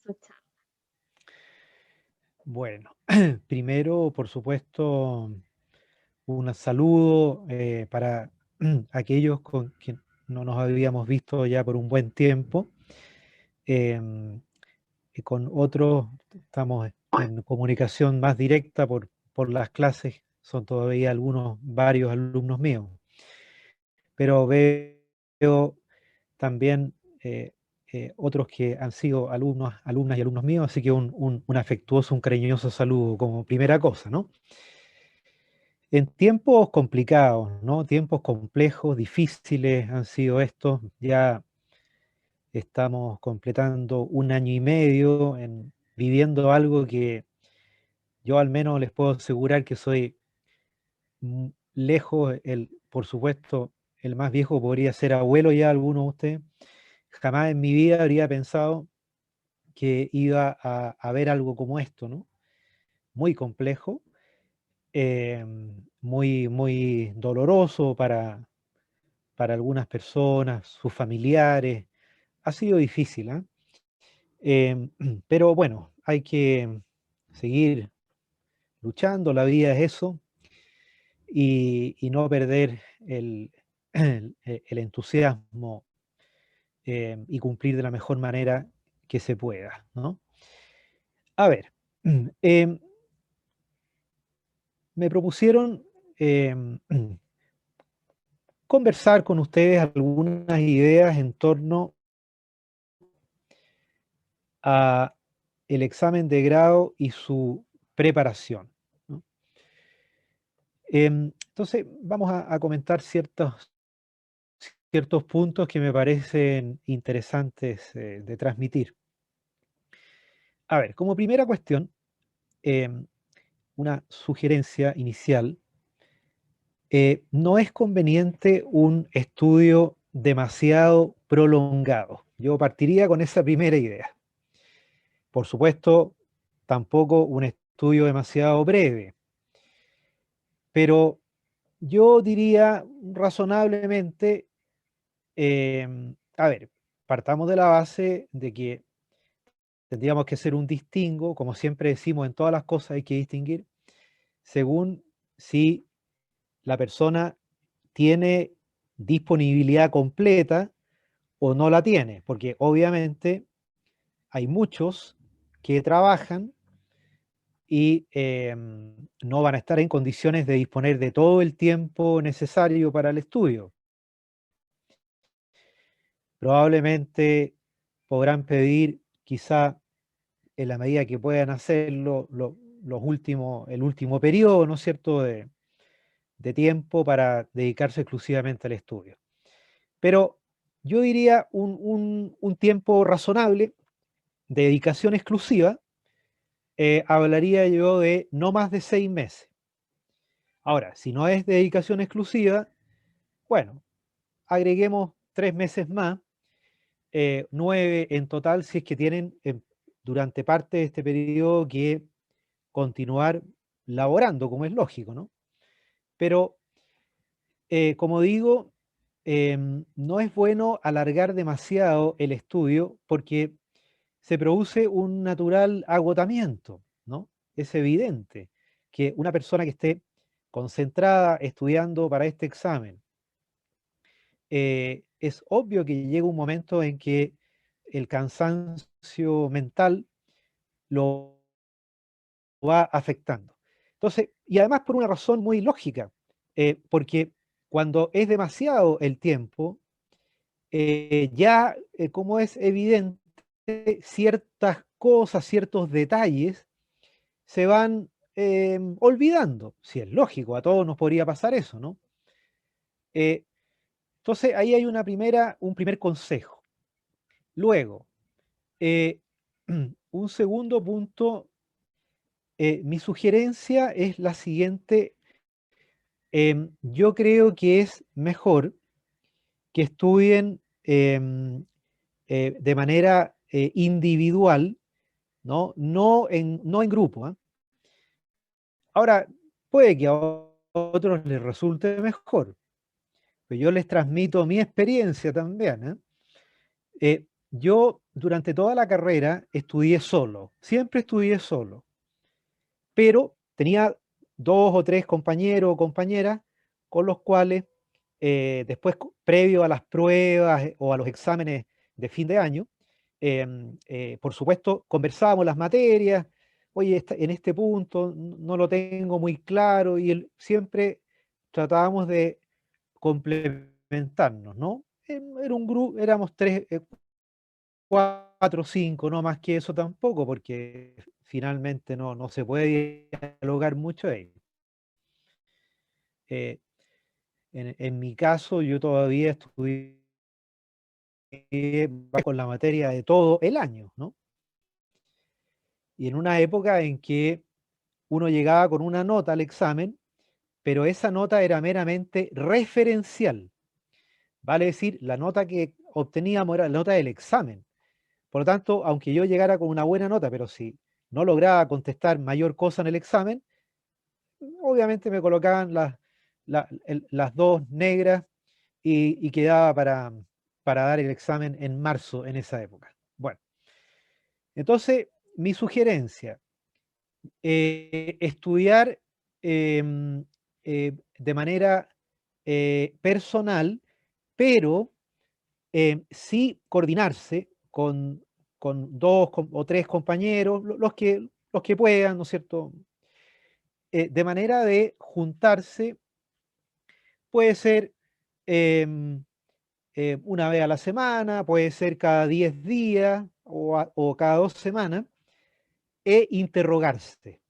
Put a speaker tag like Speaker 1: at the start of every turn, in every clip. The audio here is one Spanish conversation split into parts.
Speaker 1: su charla.
Speaker 2: Bueno, primero, por supuesto, un saludo para aquellos con quien no nos habíamos visto ya por un buen tiempo. Em, y con otros estamos en comunicación más directa por las clases, son todavía varios alumnos míos. Pero veo también otros que han sido alumnas y alumnos míos, así que un afectuoso, un cariñoso saludo como primera cosa, ¿no? En tiempos complicados, ¿no? Tiempos complejos, difíciles han sido estos. Ya estamos completando un año y medio viviendo algo que yo al menos les puedo asegurar que soy lejos, por supuesto, el más viejo podría ser abuelo ya alguno de ustedes. Jamás en mi vida habría pensado que iba a ver algo como esto, ¿no? Muy complejo, muy doloroso para algunas personas, sus familiares. Ha sido difícil, ¿ah? Pero bueno, hay que seguir luchando, la vida es eso, y no perder el entusiasmo y cumplir de la mejor manera que se pueda, ¿no? A ver, em, me propusieron em, conversar con ustedes algunas ideas en torno a el examen de grado y su preparación, ¿no? Entonces, vamos a comentar ciertos puntos que me parecen interesantes de transmitir. A ver, como primera cuestión, em, una sugerencia inicial, no es conveniente un estudio demasiado prolongado. Yo partiría con esa primera idea. Por supuesto, tampoco un estudio demasiado breve, pero yo diría razonablemente, a ver, partamos de la base de que tendríamos que hacer un distingo, como siempre decimos, en todas las cosas hay que distinguir, según si la persona tiene disponibilidad completa o no la tiene, porque obviamente hay muchos que trabajan y no van a estar en condiciones de disponer de todo el tiempo necesario para el estudio. Probablemente podrán pedir quizá en la medida que puedan hacerlo el último periodo, ¿no es cierto?, de tiempo para dedicarse exclusivamente al estudio. Pero yo diría un tiempo razonable de dedicación exclusiva, hablaría yo de no más de 6 meses. Ahora, si no es dedicación exclusiva, bueno, agreguemos 3 meses más, 9 en total, si es que tienen durante parte de este periodo que continuar laborando, como es lógico, ¿no? Pero, como digo, no es bueno alargar demasiado el estudio porque se produce un natural agotamiento, ¿no? Es evidente que una persona que esté concentrada estudiando para este examen, es obvio que llega un momento en que el cansancio mental lo va afectando. Entonces, y además por una razón muy lógica, porque cuando es demasiado el tiempo, como es evidente, ciertas cosas, ciertos detalles se van olvidando. Si es lógico, a todos nos podría pasar eso, ¿no? Eh, entonces, ahí hay un primer consejo. Luego, eh, un segundo punto, mi sugerencia es la siguiente. Yo creo que es mejor que estudien de manera individual, ¿no? No en grupo, ¿ah? Ahora, puede que a otros les resulte mejor, pero yo les transmito mi experiencia también, ¿eh? Yo durante toda la carrera estudié solo, siempre estudié solo, pero tenía 2 o 3 compañeros o compañeras con los cuales después, previo a las pruebas o a los exámenes de fin de año, por supuesto, conversábamos las materias, oye, en este punto no lo tengo muy claro, y siempre tratábamos de complementarnos, ¿no? Era un grupo, éramos 3, 4, 5, no más que eso tampoco, porque finalmente no se puede dialogar mucho ahí. Eh, en mi caso, yo todavía estudié con la materia de todo el año, ¿no? Y en una época en que uno llegaba con una nota al examen, pero esa nota era meramente referencial, vale decir, la nota que obteníamos era la nota del examen. Por lo tanto, aunque yo llegara con una buena nota, pero si no lograba contestar mayor cosa en el examen, obviamente me colocaban las 2 negras y quedaba para dar el examen en marzo en esa época. Bueno, entonces mi sugerencia, estudiar de manera personal, pero sí coordinarse con 2 o 3 compañeros, los que puedan, ¿no es cierto? De manera de juntarse, puede ser em, una vez a la semana, puede ser cada 10 días o cada 2 semanas, e interrogarse,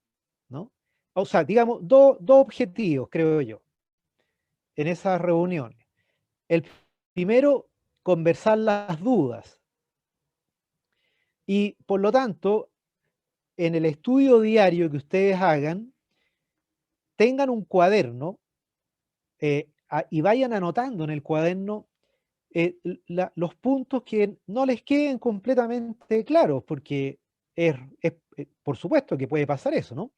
Speaker 2: ¿no? O sea, digamos, dos objetivos, creo yo, en esas reuniones. El primero, conversar las dudas y, por lo tanto, en el estudio diario que ustedes hagan, tengan un cuaderno y vayan anotando en el cuaderno los puntos que no les queden completamente claros, porque por supuesto que puede pasar eso, ¿no?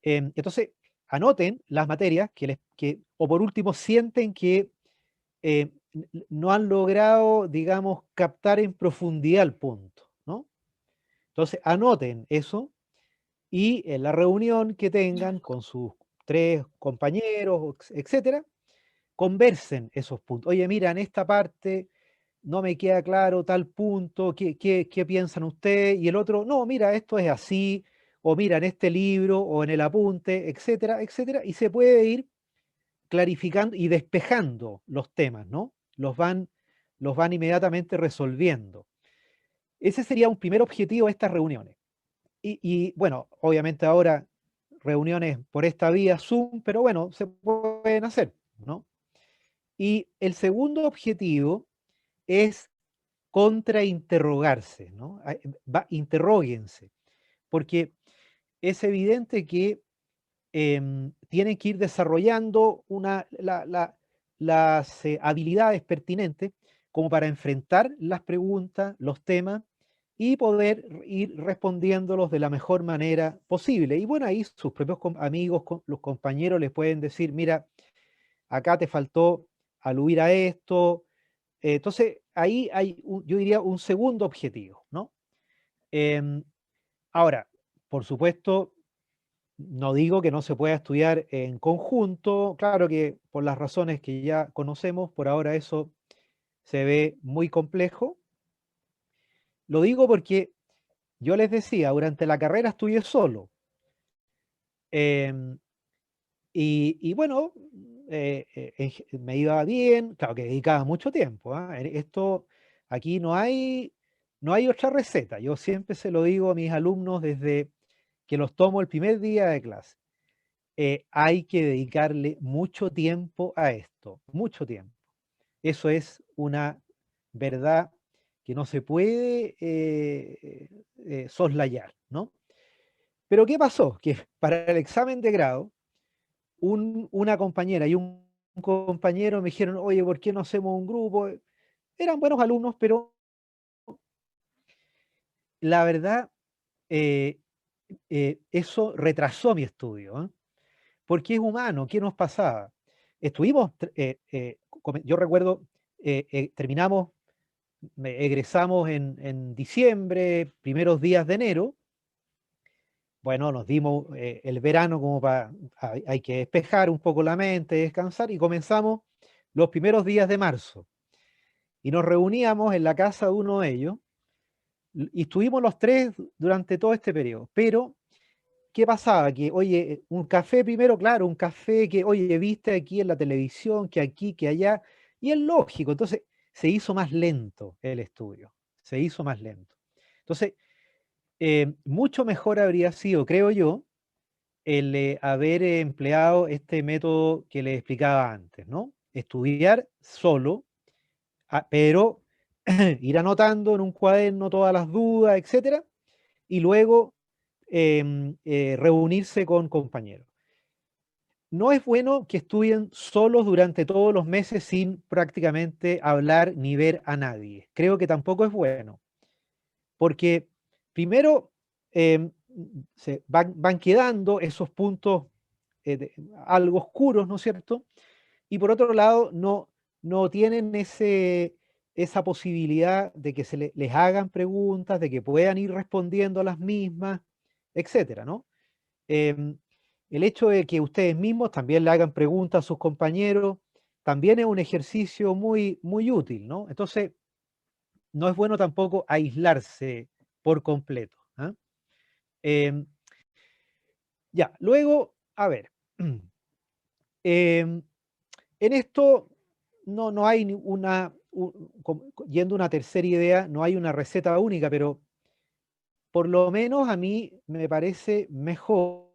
Speaker 2: Entonces, anoten las materias o por último sienten que no han logrado, digamos, captar en profundidad el punto, ¿no? Entonces, anoten eso y en la reunión que tengan con sus 3 compañeros, etcétera, conversen esos puntos. Oye, mira, en esta parte no me queda claro tal punto, ¿qué piensan ustedes? Y el otro, no, mira, esto es así, o mira, en este libro, o en el apunte, etcétera, etcétera, y se puede ir clarificando y despejando los temas, ¿no? Los van inmediatamente resolviendo. Ese sería un primer objetivo de estas reuniones. Bueno, obviamente ahora reuniones por esta vía Zoom, pero bueno, se pueden hacer, ¿no? Y el segundo objetivo es contrainterrogarse, ¿no? Interróguense, porque es evidente que tienen que ir desarrollando las habilidades pertinentes como para enfrentar las preguntas, los temas y poder ir respondiéndolos de la mejor manera posible. Y bueno, ahí sus propios amigos, los compañeros les pueden decir, mira, acá te faltó aludir a esto. Entonces, ahí hay, yo diría, un segundo objetivo, ¿no? Em, Ahora, por supuesto, no digo que no se pueda estudiar en conjunto, claro que por las razones que ya conocemos, por ahora eso se ve muy complejo. Lo digo porque yo les decía, durante la carrera estudié solo. em, y bueno, me iba bien, claro que dedicaba mucho tiempo. ¿Ah? Esto, aquí no hay otra receta. Yo siempre se lo digo a mis alumnos desde que los tomo el primer día de clase. Hay que dedicarle mucho tiempo a esto, mucho tiempo. Eso es una verdad que no se puede soslayar, ¿no? Pero ¿qué pasó? Que para el examen de grado, una compañera y un compañero me dijeron, oye, ¿por qué no hacemos un grupo? Eran buenos alumnos, pero la verdad, eh, eso retrasó mi estudio, ¿eh? Porque es humano, ¿qué nos pasaba? Estuvimos, yo recuerdo, terminamos egresamos en diciembre, primeros días de enero. Bueno, nos dimos el verano como para, hay que despejar un poco la mente, descansar, y comenzamos los primeros días de marzo. Y nos reuníamos en la casa de uno de ellos, y estuvimos los tres durante todo este periodo. Pero, ¿qué pasaba? Que, oye, un café primero, claro, un café que, oye, viste aquí en la televisión, que aquí, que allá, y es lógico. Entonces, se hizo más lento el estudio, se hizo más lento. Entonces, mucho mejor habría sido, creo yo, el haber empleado este método que les explicaba antes, ¿no? Estudiar solo, pero ir anotando en un cuaderno todas las dudas, etcétera, y luego reunirse con compañeros. No es bueno que estudien solos durante todos los meses sin prácticamente hablar ni ver a nadie. Creo que tampoco es bueno, porque primero em, van quedando esos puntos algo oscuros, ¿no es cierto? Y por otro lado, no tienen esa posibilidad de que les hagan preguntas, de que puedan ir respondiendo a las mismas, etcétera, ¿no? Em, el hecho de que ustedes mismos también le hagan preguntas a sus compañeros también es un ejercicio muy, muy útil, ¿no? Entonces, no es bueno tampoco aislarse por completo. ¿Ah? Em, ya, luego, a ver, em, en esto no hay yendo a una tercera idea, no hay una receta única, pero por lo menos a mí me parece mejor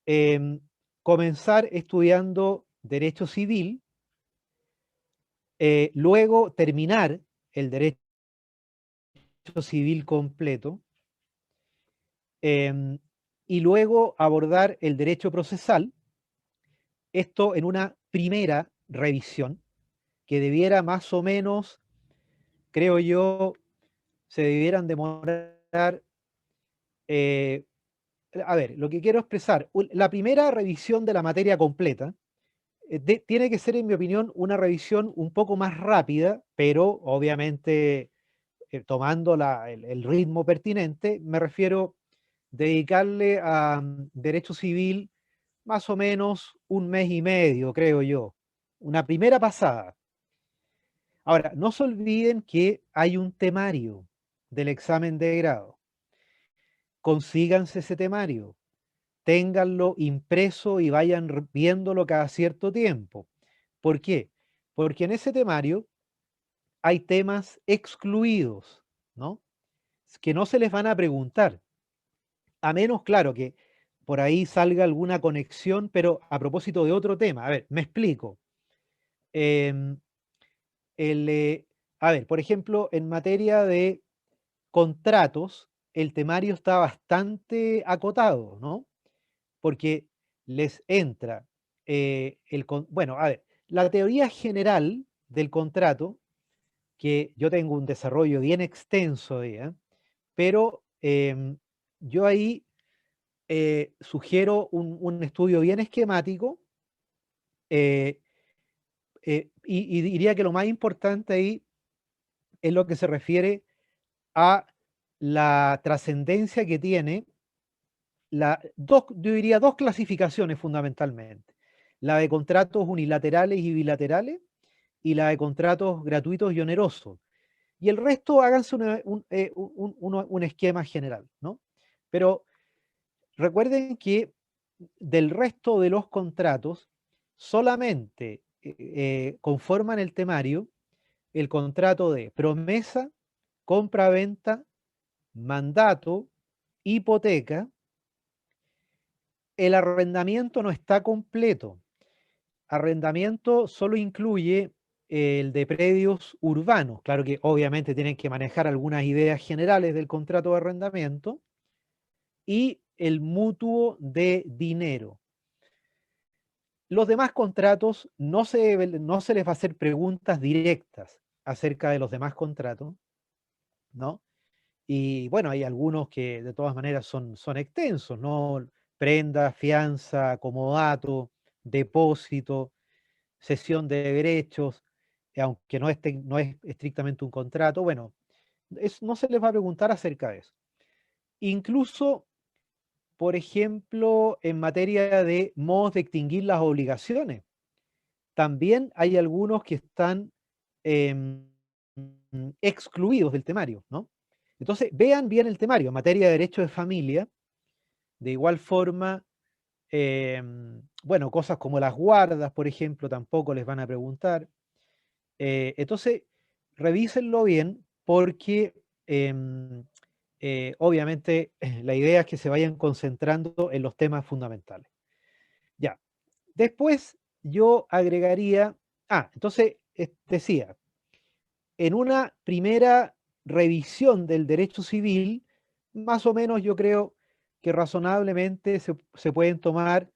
Speaker 2: em, comenzar estudiando derecho civil, luego terminar el derecho civil completo, em, y luego abordar el derecho procesal, esto en una primera revisión que debiera más o menos, creo yo, se debieran demorar, eh, a ver, lo que quiero expresar, la primera revisión de la materia completa tiene que ser, en mi opinión, una revisión un poco más rápida, pero obviamente tomando el ritmo pertinente. Me refiero dedicarle a derecho civil más o menos un mes y medio, creo yo, una primera pasada. Ahora, no se olviden que hay un temario del examen de grado. Consíganse ese temario, ténganlo impreso y vayan viéndolo cada cierto tiempo. ¿Por qué? Porque en ese temario hay temas excluidos, ¿no? Que no se les van a preguntar, a menos, claro, que por ahí salga alguna conexión, pero a propósito de otro tema. A ver, me explico. Em, el, a ver, por ejemplo, en materia de contratos, el temario está bastante acotado, ¿no? Porque les entra bueno, a ver, la teoría general del contrato, que yo tengo un desarrollo bien extenso de ella, pero yo ahí sugiero un estudio bien esquemático, eh, y diría que lo más importante ahí es lo que se refiere a la trascendencia que tiene yo diría dos clasificaciones fundamentalmente: la de contratos unilaterales y bilaterales, y la de contratos gratuitos y onerosos. Y el resto háganse un esquema general, ¿no? Pero recuerden que del resto de los contratos, solamente conforman el temario el contrato de promesa, compra-venta, mandato, hipoteca. El arrendamiento no está completo. Arrendamiento solo incluye el de predios urbanos. Claro que obviamente tienen que manejar algunas ideas generales del contrato de arrendamiento, y el mutuo de dinero. Los demás contratos no se les va a hacer preguntas directas acerca de los demás contratos, ¿no? Y bueno, hay algunos que de todas maneras son extensos, ¿no? Prenda, fianza, comodato, depósito, cesión de derechos. aunque no es estrictamente un contrato, bueno, no se les va a preguntar acerca de eso. Incluso, por ejemplo, en materia de modos de extinguir las obligaciones, también hay algunos que están em, excluidos del temario, ¿no? Entonces, vean bien el temario en materia de derecho de familia. De igual forma, bueno, cosas como las guardas, por ejemplo, tampoco les van a preguntar. Entonces, revísenlo bien porque obviamente la idea es que se vayan concentrando en los temas fundamentales. Ya, después yo agregaría, entonces decía, en una primera revisión del derecho civil, más o menos yo creo que razonablemente se pueden tomar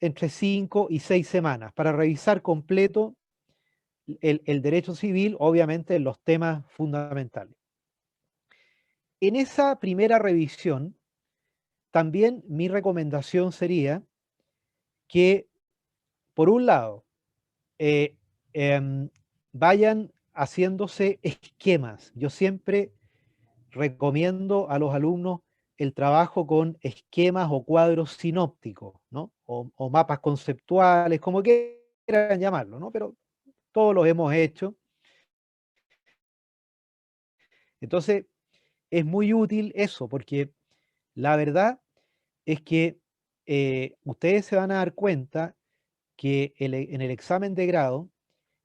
Speaker 2: entre 5 y 6 semanas para revisar completo el derecho civil, obviamente en los temas fundamentales. En esa primera revisión, también mi recomendación sería que, por un lado, eh, em, vayan haciéndose esquemas. Yo siempre recomiendo a los alumnos el trabajo con esquemas o cuadros sinópticos, ¿no? O mapas conceptuales, como quieran llamarlo, ¿no? Pero todos los hemos hecho. Entonces, es muy útil eso, porque la verdad es que ustedes se van a dar cuenta que en el examen de grado,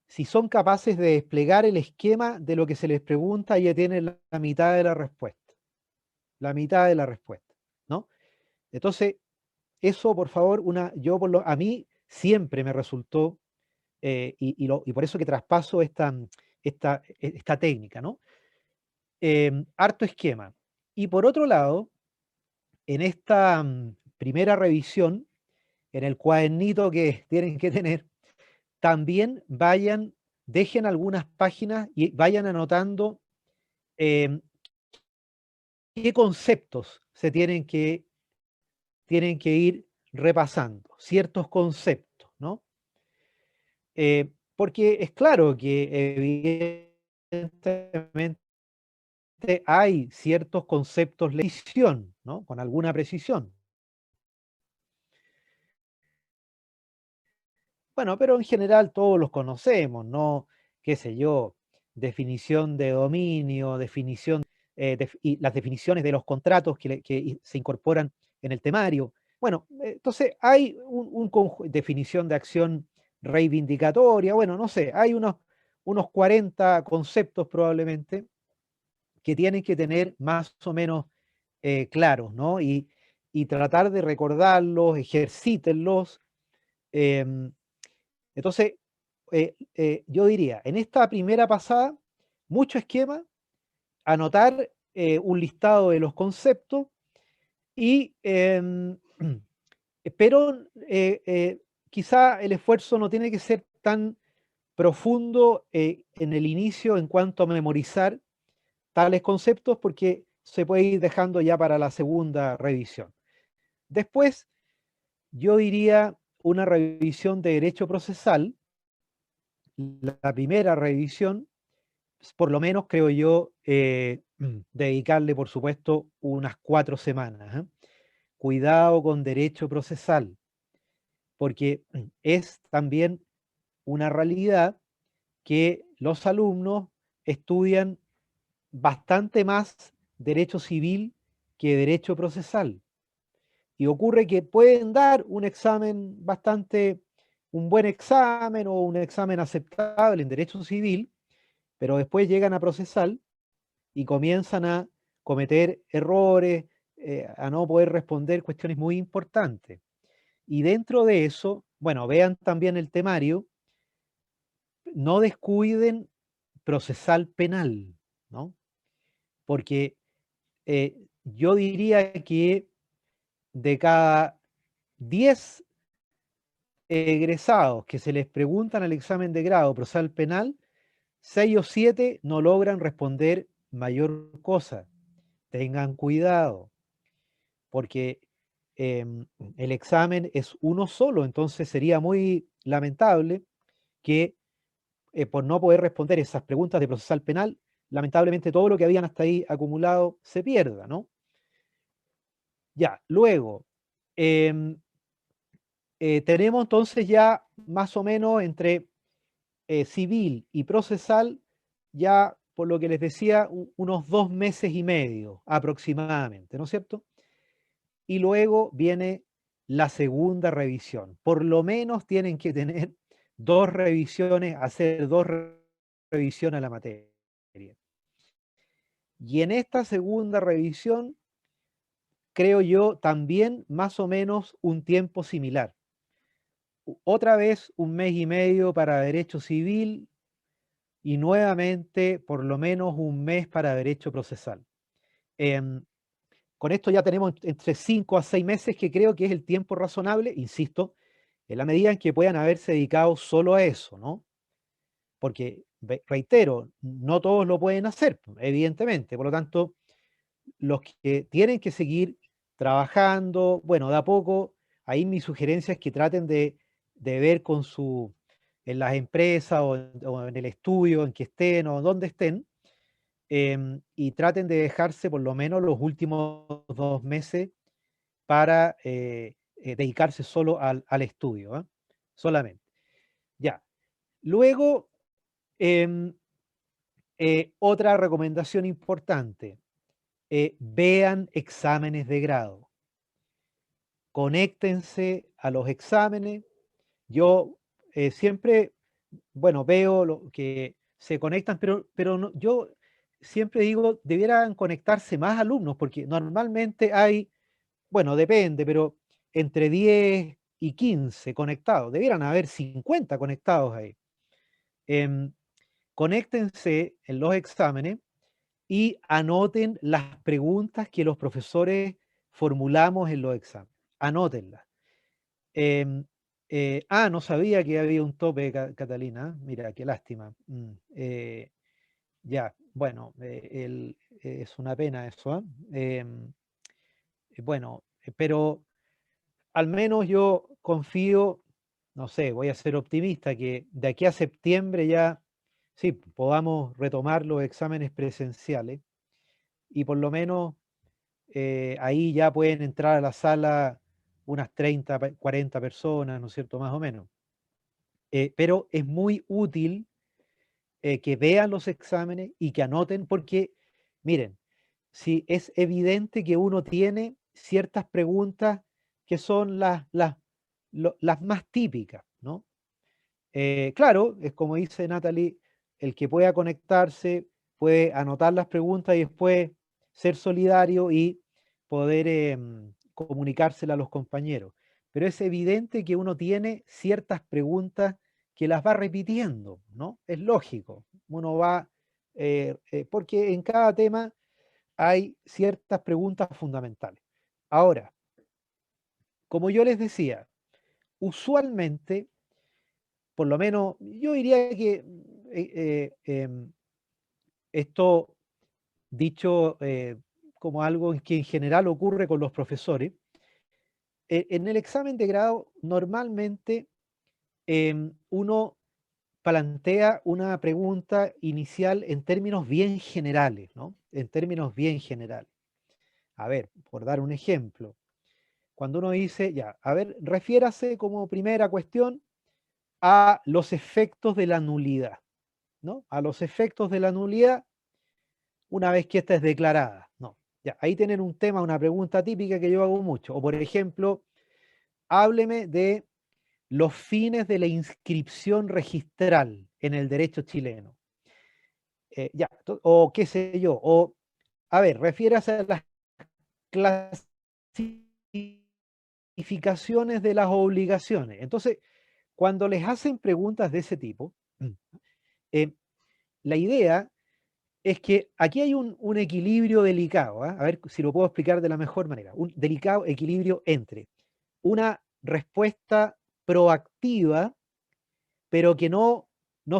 Speaker 2: si son capaces de desplegar el esquema de lo que se les pregunta, ya tienen la mitad de la respuesta. La mitad de la respuesta, ¿no? Entonces, eso, por favor, a mí siempre me resultó, y por eso que traspaso esta técnica, ¿no? Harto esquema. Y por otro lado, en esta primera revisión, en el cuadernito que tienen que tener, también dejen algunas páginas y vayan anotando em, qué conceptos tienen que ir repasando, ciertos conceptos, ¿no? Porque es claro que evidentemente hay ciertos conceptos de precisión, ¿no? Con alguna precisión. Bueno, pero en general todos los conocemos, ¿no? Qué sé yo, definición de dominio, y las definiciones de los contratos que se incorporan en el temario. Bueno, entonces hay definición de acción reivindicatoria, bueno, no sé, hay unos 40 conceptos probablemente que tienen que tener más o menos claros, ¿no? Y tratar de recordarlos, ejercítenlos. em, entonces, yo diría, en esta primera pasada, mucho esquema, anotar un listado de los conceptos y, pero quizá el esfuerzo no tiene que ser tan profundo en el inicio en cuanto a memorizar tales conceptos porque se puede ir dejando ya para la segunda revisión. Después, yo diría una revisión de derecho procesal, la primera revisión, por lo menos creo yo, dedicarle, por supuesto, unas 4 semanas. Cuidado con derecho procesal, porque es también una realidad que los alumnos estudian bastante más derecho civil que derecho procesal. Y ocurre que pueden dar un buen examen o un examen aceptable en derecho civil, pero después llegan a procesal y comienzan a cometer errores, a no poder responder cuestiones muy importantes. Y dentro de eso, bueno, vean también el temario, no descuiden procesal penal, ¿no? Porque yo diría que de cada 10 egresados que se les preguntan al examen de grado procesal penal, 6 o 7 no logran responder mayor cosa. Tengan cuidado, porque el examen es uno solo, entonces sería muy lamentable que por no poder responder esas preguntas de procesal penal, lamentablemente todo lo que habían hasta ahí acumulado se pierda, ¿no? Ya, luego, em, tenemos entonces ya más o menos entre civil y procesal, ya por lo que les decía, unos 2 meses y medio aproximadamente, ¿no es cierto? Y luego viene la segunda revisión. Por lo menos tienen que tener 2 revisiones, hacer revisiones a la materia. Y en esta segunda revisión, creo yo, también más o menos un tiempo similar. Otra vez 1 mes y medio para derecho civil y nuevamente por lo menos 1 mes para derecho procesal. Em, con esto ya tenemos entre 5 a 6 meses, que creo que es el tiempo razonable, insisto, en la medida en que puedan haberse dedicado solo a eso, ¿no? Porque, reitero, no todos lo pueden hacer, evidentemente. Por lo tanto, los que tienen que seguir trabajando, bueno, de a poco, ahí mi sugerencia es que traten de ver con en las empresas o en el estudio en que estén o donde estén, y traten de dejarse por lo menos los últimos 2 meses para dedicarse solo al estudio, ¿ah? Solamente. Ya. Luego, em, otra recomendación importante, vean exámenes de grado, conéctense a los exámenes. Yo siempre, bueno, veo lo que se conectan, pero yo siempre digo, debieran conectarse más alumnos, porque normalmente hay, bueno, depende, pero entre 10 y 15 conectados, debieran haber 50 conectados ahí. Em, conéctense en los exámenes y anoten las preguntas que los profesores formulamos en los exámenes. Anótenlas. Em, no sabía que había un tope, Catalina. Mira, qué lástima. Ya, bueno, es una pena eso, ¿ah? Bueno, pero al menos yo confío, no sé, voy a ser optimista, que de aquí a septiembre ya sí podamos retomar los exámenes presenciales y por lo menos ahí ya pueden entrar a la sala unas 30, 40 personas, ¿no es cierto? Más o menos. Pero es muy útil que vean los exámenes y que anoten, porque, miren, si es evidente que uno tiene ciertas preguntas que son las más típicas, ¿no? Claro, es como dice Natalie, el que pueda conectarse puede anotar las preguntas y después ser solidario y poder comunicársela a los compañeros. Pero es evidente que uno tiene ciertas preguntas que las va repitiendo, ¿no? Es lógico. Uno va, porque en cada tema hay ciertas preguntas fundamentales. Ahora, como yo les decía, usualmente, por lo menos, yo diría que esto dicho como algo que en general ocurre con los profesores, en el examen de grado normalmente uno plantea una pregunta inicial en términos bien generales, ¿no? En términos bien generales. A ver, por dar un ejemplo, cuando uno dice, ya, a ver, refiérase como primera cuestión a los efectos de la nulidad, ¿no? A los efectos de la nulidad una vez que esta es declarada, ¿no? Ya, ahí tienen un tema, una pregunta típica que yo hago mucho. O por ejemplo, hábleme de los fines de la inscripción registral en el derecho chileno. Ya, o qué sé yo, o a ver, refiérase a las clasificaciones de las obligaciones. Entonces, cuando les hacen preguntas de ese tipo, eh, la idea es que aquí hay un equilibrio delicado, ¿ah? A ver si lo puedo explicar de la mejor manera. Un delicado equilibrio entre una respuesta proactiva, pero que no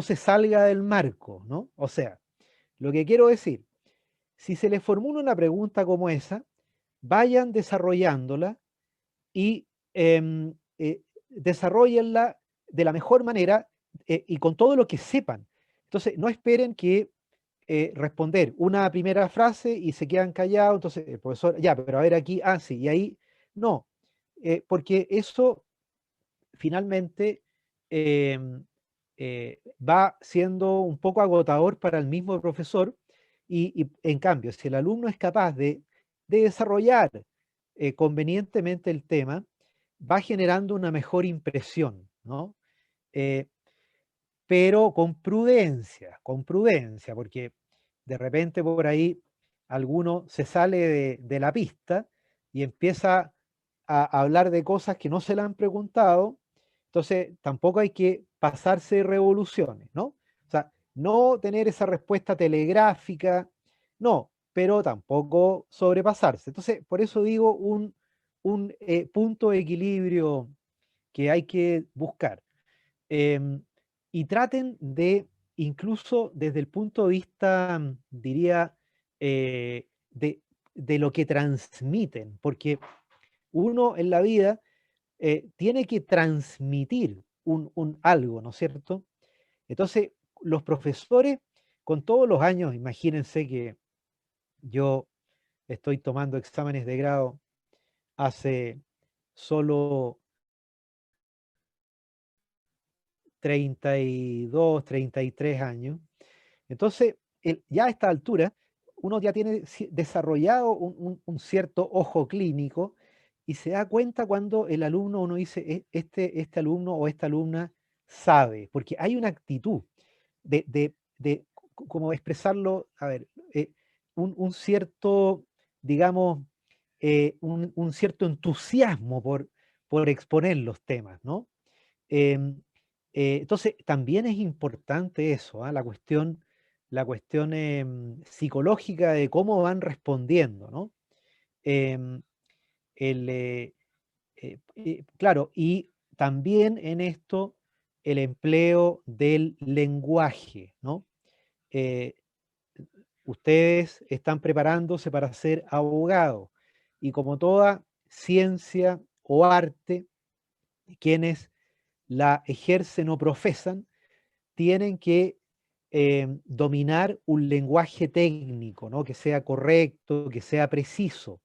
Speaker 2: se salga del marco, ¿no? O sea, lo que quiero decir, si se les formula una pregunta como esa, vayan desarrollándola y desarrollenla de la mejor manera, y con todo lo que sepan. Entonces, no esperen que responder una primera frase y se quedan callados, entonces el profesor, ya, pero a ver aquí, ah, sí, y ahí, no, porque eso finalmente em, va siendo un poco agotador para el mismo profesor y, en cambio, si el alumno es capaz de desarrollar convenientemente el tema, va generando una mejor impresión, ¿no? Eh, pero con prudencia, porque de repente por ahí alguno se sale de la pista y empieza a hablar de cosas que no se le han preguntado, entonces tampoco hay que pasarse de revoluciones, ¿no? O sea, no tener esa respuesta telegráfica, no, pero tampoco sobrepasarse. Entonces, por eso digo un punto de equilibrio que hay que buscar. Em, y traten de, incluso desde el punto de vista, diría, de lo que transmiten, porque uno en la vida tiene que transmitir un algo, ¿no es cierto? Entonces, los profesores, con todos los años, imagínense que yo estoy tomando exámenes de grado hace solo 32, 33 años. Entonces, ya a esta altura, uno ya tiene desarrollado un cierto ojo clínico y se da cuenta cuando el alumno, uno dice, Este alumno o esta alumna sabe", porque hay una actitud como expresarlo, a ver, un cierto, digamos, un cierto entusiasmo por exponer los temas, ¿no? Em, entonces, también es importante eso, ¿ah? La cuestión psicológica de cómo van respondiendo, ¿no? Em, el, claro, y también en esto el empleo del lenguaje, ¿no? Eh, Ustedes están preparándose para ser abogados y como toda ciencia o arte, quienes la ejercen o profesan, tienen que dominar un lenguaje técnico, ¿no? Que sea correcto, que sea preciso.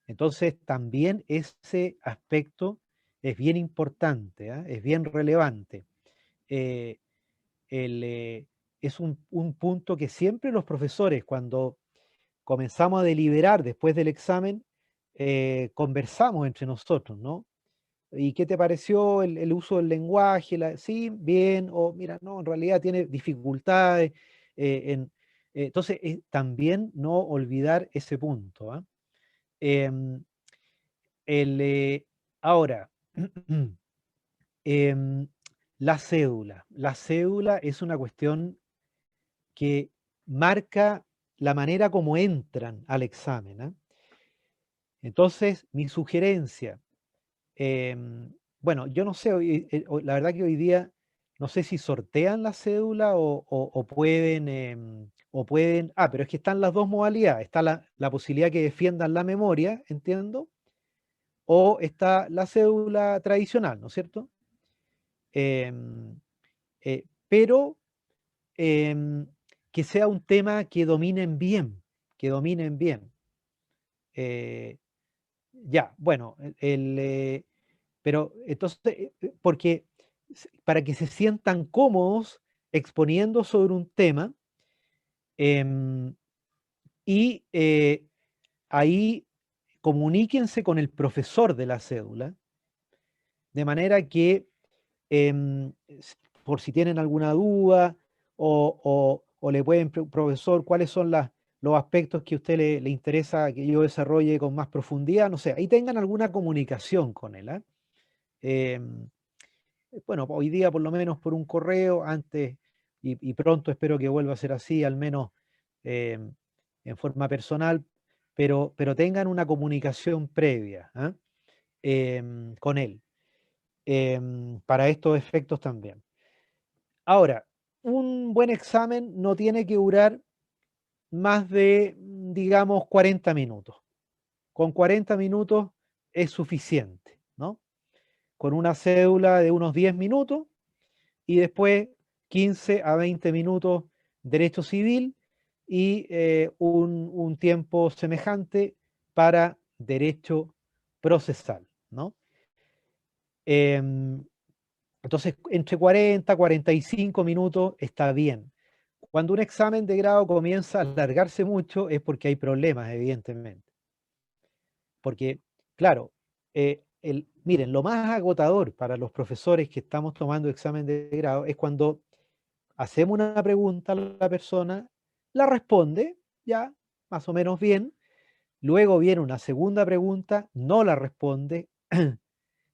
Speaker 2: Entonces, también ese aspecto es bien importante, ¿ah? Es bien relevante. Eh, el, es un punto que siempre los profesores, cuando comenzamos a deliberar después del examen, conversamos entre nosotros, ¿no? ¿Y qué te pareció el uso del lenguaje? Sí, bien, o mira, no, en realidad tiene dificultades. Entonces, también no olvidar ese punto, ¿ah? Em, el, ahora, em, la cédula. La cédula es una cuestión que marca la manera como entran al examen, ¿ah? Entonces, mi sugerencia, bueno, yo no sé, la verdad que hoy día no sé si sortean la cédula o pueden, pero es que están las dos modalidades, está la posibilidad que defiendan la memoria, entiendo, o está la cédula tradicional, ¿no es cierto? Em, pero que sea un tema que dominen bien, que dominen bien. Eh, ya, bueno, pero entonces, porque para que se sientan cómodos exponiendo sobre un tema, em, y ahí comuníquense con el profesor de la cédula, de manera que por si tienen alguna duda o le pueden, profesor, cuáles son los aspectos que a usted le interesa que yo desarrolle con más profundidad, no sé, ahí tengan alguna comunicación con él, ¿ah? Em, bueno, hoy día por lo menos por un correo, antes y pronto espero que vuelva a ser así, al menos em, en forma personal, pero tengan una comunicación previa, ¿ah? Con él, para estos efectos también. Ahora, un buen examen no tiene que durar más de, digamos, 40 minutos. Con 40 minutos es suficiente, ¿no? Con una cédula de unos 10 minutos, y después 15 a 20 minutos derecho civil y un tiempo semejante para derecho procesal, ¿no? Em, entonces, entre 40 y 45 minutos está bien. Cuando un examen de grado comienza a alargarse mucho es porque hay problemas, evidentemente. Porque, claro, miren, lo más agotador para los profesores que estamos tomando examen de grado es cuando hacemos una pregunta a la persona, la responde, ya, más o menos bien, luego viene una segunda pregunta, no la responde,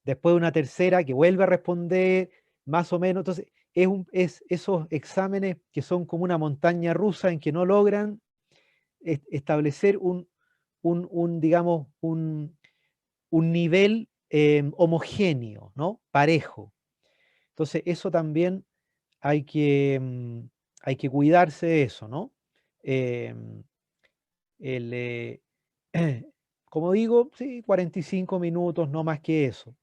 Speaker 2: después una tercera que vuelve a responder, más o menos. Entonces, es esos exámenes que son como una montaña rusa en que no logran establecer digamos, un nivel homogéneo, ¿no? Parejo. Entonces, eso también hay que cuidarse de eso, ¿no? Em, el, como digo, sí, 45 minutos, no más que eso.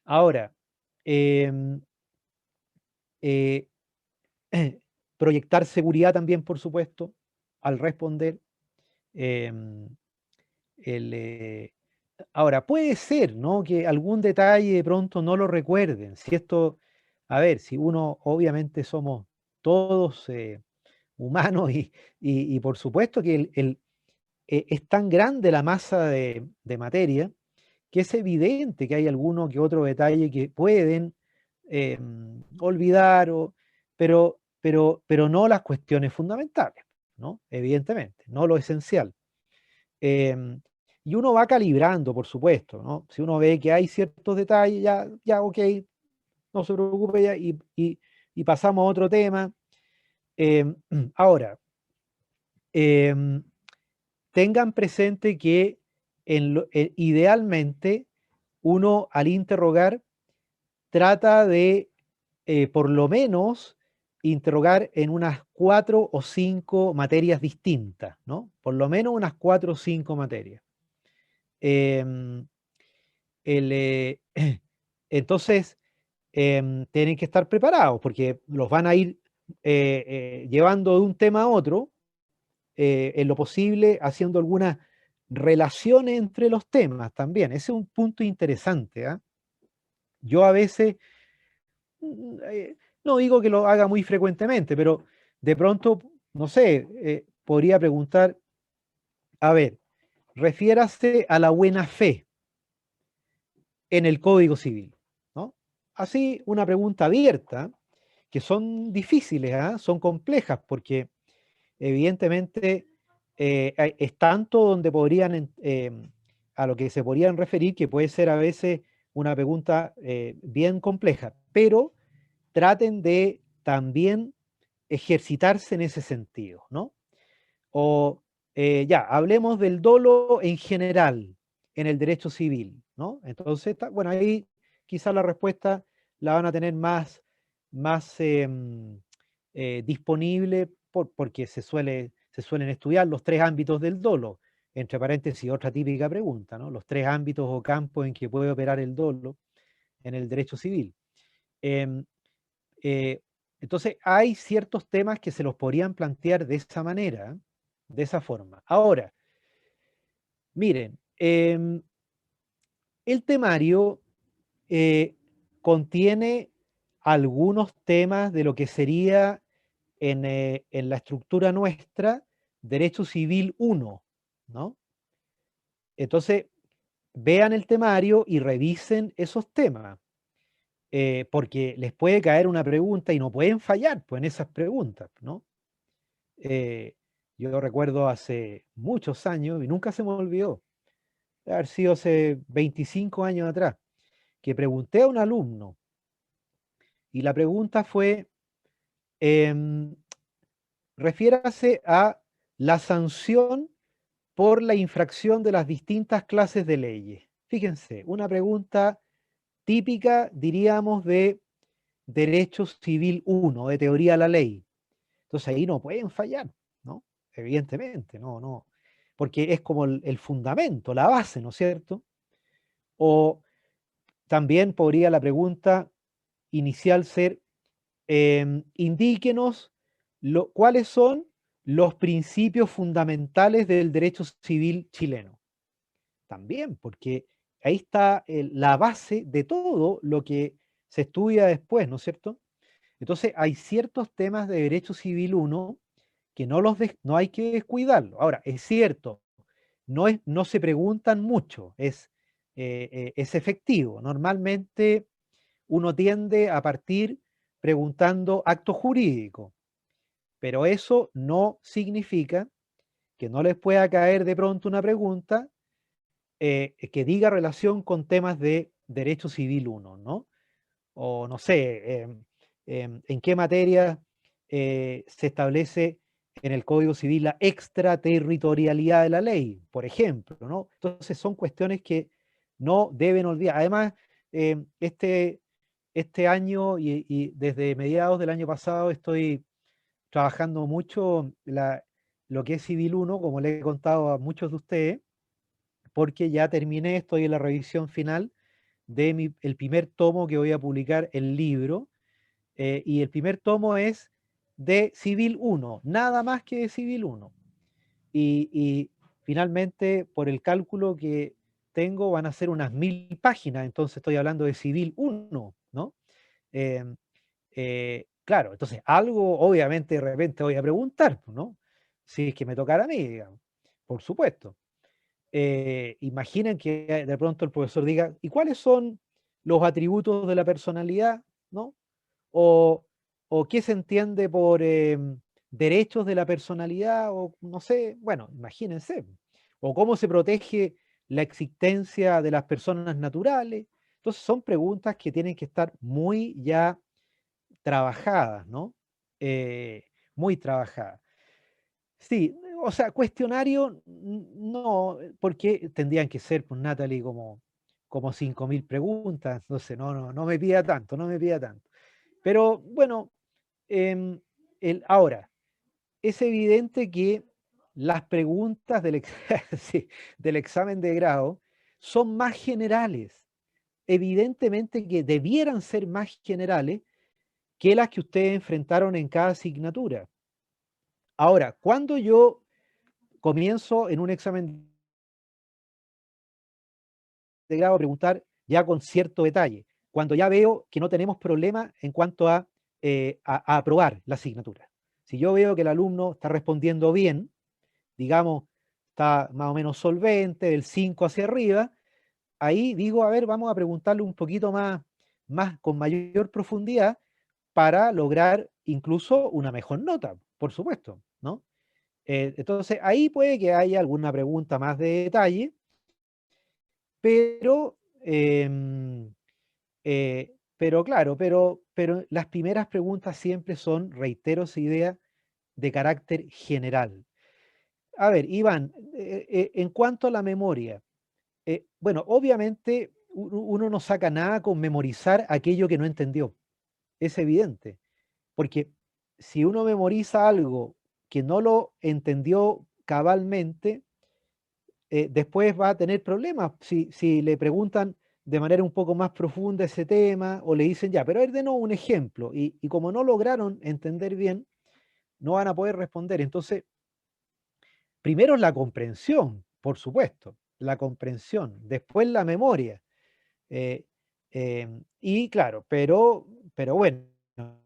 Speaker 2: Ahora, em, eh, proyectar seguridad también, por supuesto, al responder. em, el, ahora, puede ser, ¿no? Que algún detalle de pronto no lo recuerden. Si esto, a ver, si uno, obviamente somos todos humanos y por supuesto que es tan grande la masa de materia que es evidente que hay alguno que otro detalle que pueden olvidar, pero no las cuestiones fundamentales, ¿no? Evidentemente, no lo esencial. Em, y uno va calibrando, por supuesto, ¿no? Si uno ve que hay ciertos detalles, ya, ok, no se preocupe ya, y pasamos a otro tema. Em, ahora, em, tengan presente que idealmente uno al interrogar trata de por lo menos interrogar en unas 4 o 5 materias distintas, ¿no? Por lo menos unas 4 o 5 materias. Em, entonces, tienen que estar preparados porque los van a ir llevando de un tema a otro, en lo posible haciendo algunas relaciones entre los temas también. Ese es un punto interesante, ¿ah? Yo a veces, no digo que lo haga muy frecuentemente, pero de pronto, no sé, podría preguntar, a ver, refiérase a la buena fe en el Código Civil, ¿no? Así, una pregunta abierta, que son difíciles, ¿ah? Son complejas, porque evidentemente es tanto donde a lo que se podrían referir, que puede ser a veces una pregunta bien compleja, pero traten de también ejercitarse en ese sentido, ¿no? O ya, hablemos del dolo en general en el derecho civil, ¿no? Entonces, bueno, ahí quizás la respuesta la van a tener más disponible porque se suelen estudiar los 3 ámbitos del dolo, entre paréntesis, otra típica pregunta, ¿no? Los 3 ámbitos o campos en que puede operar el dolo en el derecho civil. Em, eh, entonces, hay ciertos temas que se los podrían plantear de esa manera, de esa forma. Ahora, miren, el temario eh, contiene algunos temas de lo que sería en la estructura nuestra Derecho Civil 1, ¿no? Entonces, vean el temario y revisen esos temas, porque les puede caer una pregunta y no pueden fallar pues, en esas preguntas, ¿no? Eh, yo recuerdo hace muchos años, y nunca se me olvidó, debe haber sido hace 25 años atrás, que pregunté a un alumno, y la pregunta fue, em, refiérase a la sanción por la infracción de las distintas clases de leyes. Fíjense, una pregunta típica, diríamos, de Derecho Civil 1, de teoría de la ley. Entonces ahí no pueden fallar, ¿no? Evidentemente, no, porque es como el fundamento, la base, ¿no es cierto? O también podría la pregunta inicial ser, indíquenos cuáles son los principios fundamentales del derecho civil chileno. También, porque ahí está la base de todo lo que se estudia después, ¿no es cierto? Entonces, hay ciertos temas de derecho civil uno que no hay que descuidarlo. Ahora, es cierto, no se preguntan mucho, es efectivo. Normalmente uno tiende a partir preguntando acto jurídico, pero eso no significa que no les pueda caer de pronto una pregunta que diga relación con temas de derecho civil uno, ¿no? O no sé, en qué materia se establece en el Código Civil la extraterritorialidad de la ley, por ejemplo, ¿no? Entonces son cuestiones que no deben olvidar. Además, eh, este, este año y desde mediados del año pasado estoy trabajando mucho lo que es Civil 1, como le he contado a muchos de ustedes, porque ya terminé, estoy en la revisión final de el primer tomo que voy a publicar, el libro, y el primer tomo es de Civil 1, nada más que de Civil 1. Y finalmente, por el cálculo que tengo, van a ser unas 1000 páginas, entonces estoy hablando de Civil 1, ¿no? Em, claro, entonces algo obviamente de repente voy a preguntar, ¿no? Si es que me tocara a mí, digamos, por supuesto. Imaginen que de pronto el profesor diga, ¿y cuáles son los atributos de la personalidad? ¿No? O, o qué se entiende por derechos de la personalidad, o no sé, bueno, imagínense. O cómo se protege la existencia de las personas naturales. Entonces son preguntas que tienen que estar muy ya trabajadas, ¿no? Eh, muy trabajadas. Sí, o sea, cuestionario no, porque tendrían que ser, pues Natalie, como 5000 preguntas, entonces no me pida tanto, no me pida tanto. Pero bueno, ahora, es evidente que las preguntas sí, del examen de grado son más generales. Evidentemente que debieran ser más generales que las que ustedes enfrentaron en cada asignatura. Ahora, cuando yo comienzo en un examen de grado a preguntar ya con cierto detalle, cuando ya veo que no tenemos problema en cuanto a aprobar la asignatura. Si yo veo que el alumno está respondiendo bien, digamos, está más o menos solvente, del 5 hacia arriba, ahí digo, a ver, vamos a preguntarle un poquito más con mayor profundidad para lograr incluso una mejor nota, por supuesto, ¿no? Entonces, ahí puede que haya alguna pregunta más de detalle, pero, pero claro, pero las primeras preguntas siempre son, reitero esa idea, de carácter general. A ver, Iván, en cuanto a la memoria, bueno, obviamente uno no saca nada con memorizar aquello que no entendió, es evidente, porque si uno memoriza algo que no lo entendió cabalmente, después va a tener problemas si le preguntan de manera un poco más profunda ese tema o le dicen ya, pero a ver, denos un ejemplo. Y como no lograron entender bien, no van a poder responder. Entonces, primero la comprensión, por supuesto, la comprensión, después la memoria. eh, y claro, pero bueno,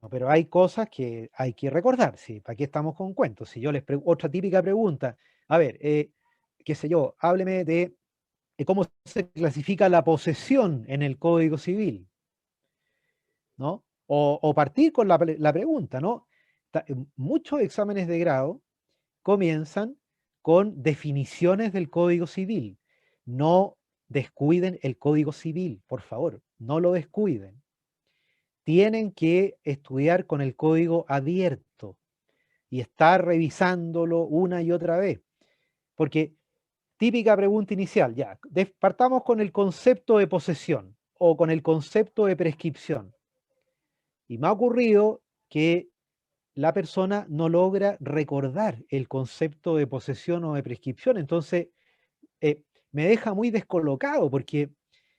Speaker 2: pero hay cosas que hay que recordar, ¿sí? ¿Para qué estamos con cuentos? Si yo otra típica pregunta, a ver, qué sé yo, hábleme de cómo se clasifica la posesión en el Código Civil, ¿no? O partir con la pregunta, ¿no? Muchos exámenes de grado comienzan con definiciones del Código Civil. No descuiden el Código Civil, por favor, no lo descuiden. Tienen que estudiar con el código abierto y estar revisándolo una y otra vez, porque típica pregunta inicial, ya, partamos con el concepto de posesión o con el concepto de prescripción. Y me ha ocurrido que la persona no logra recordar el concepto de posesión o de prescripción, entonces me deja muy descolocado porque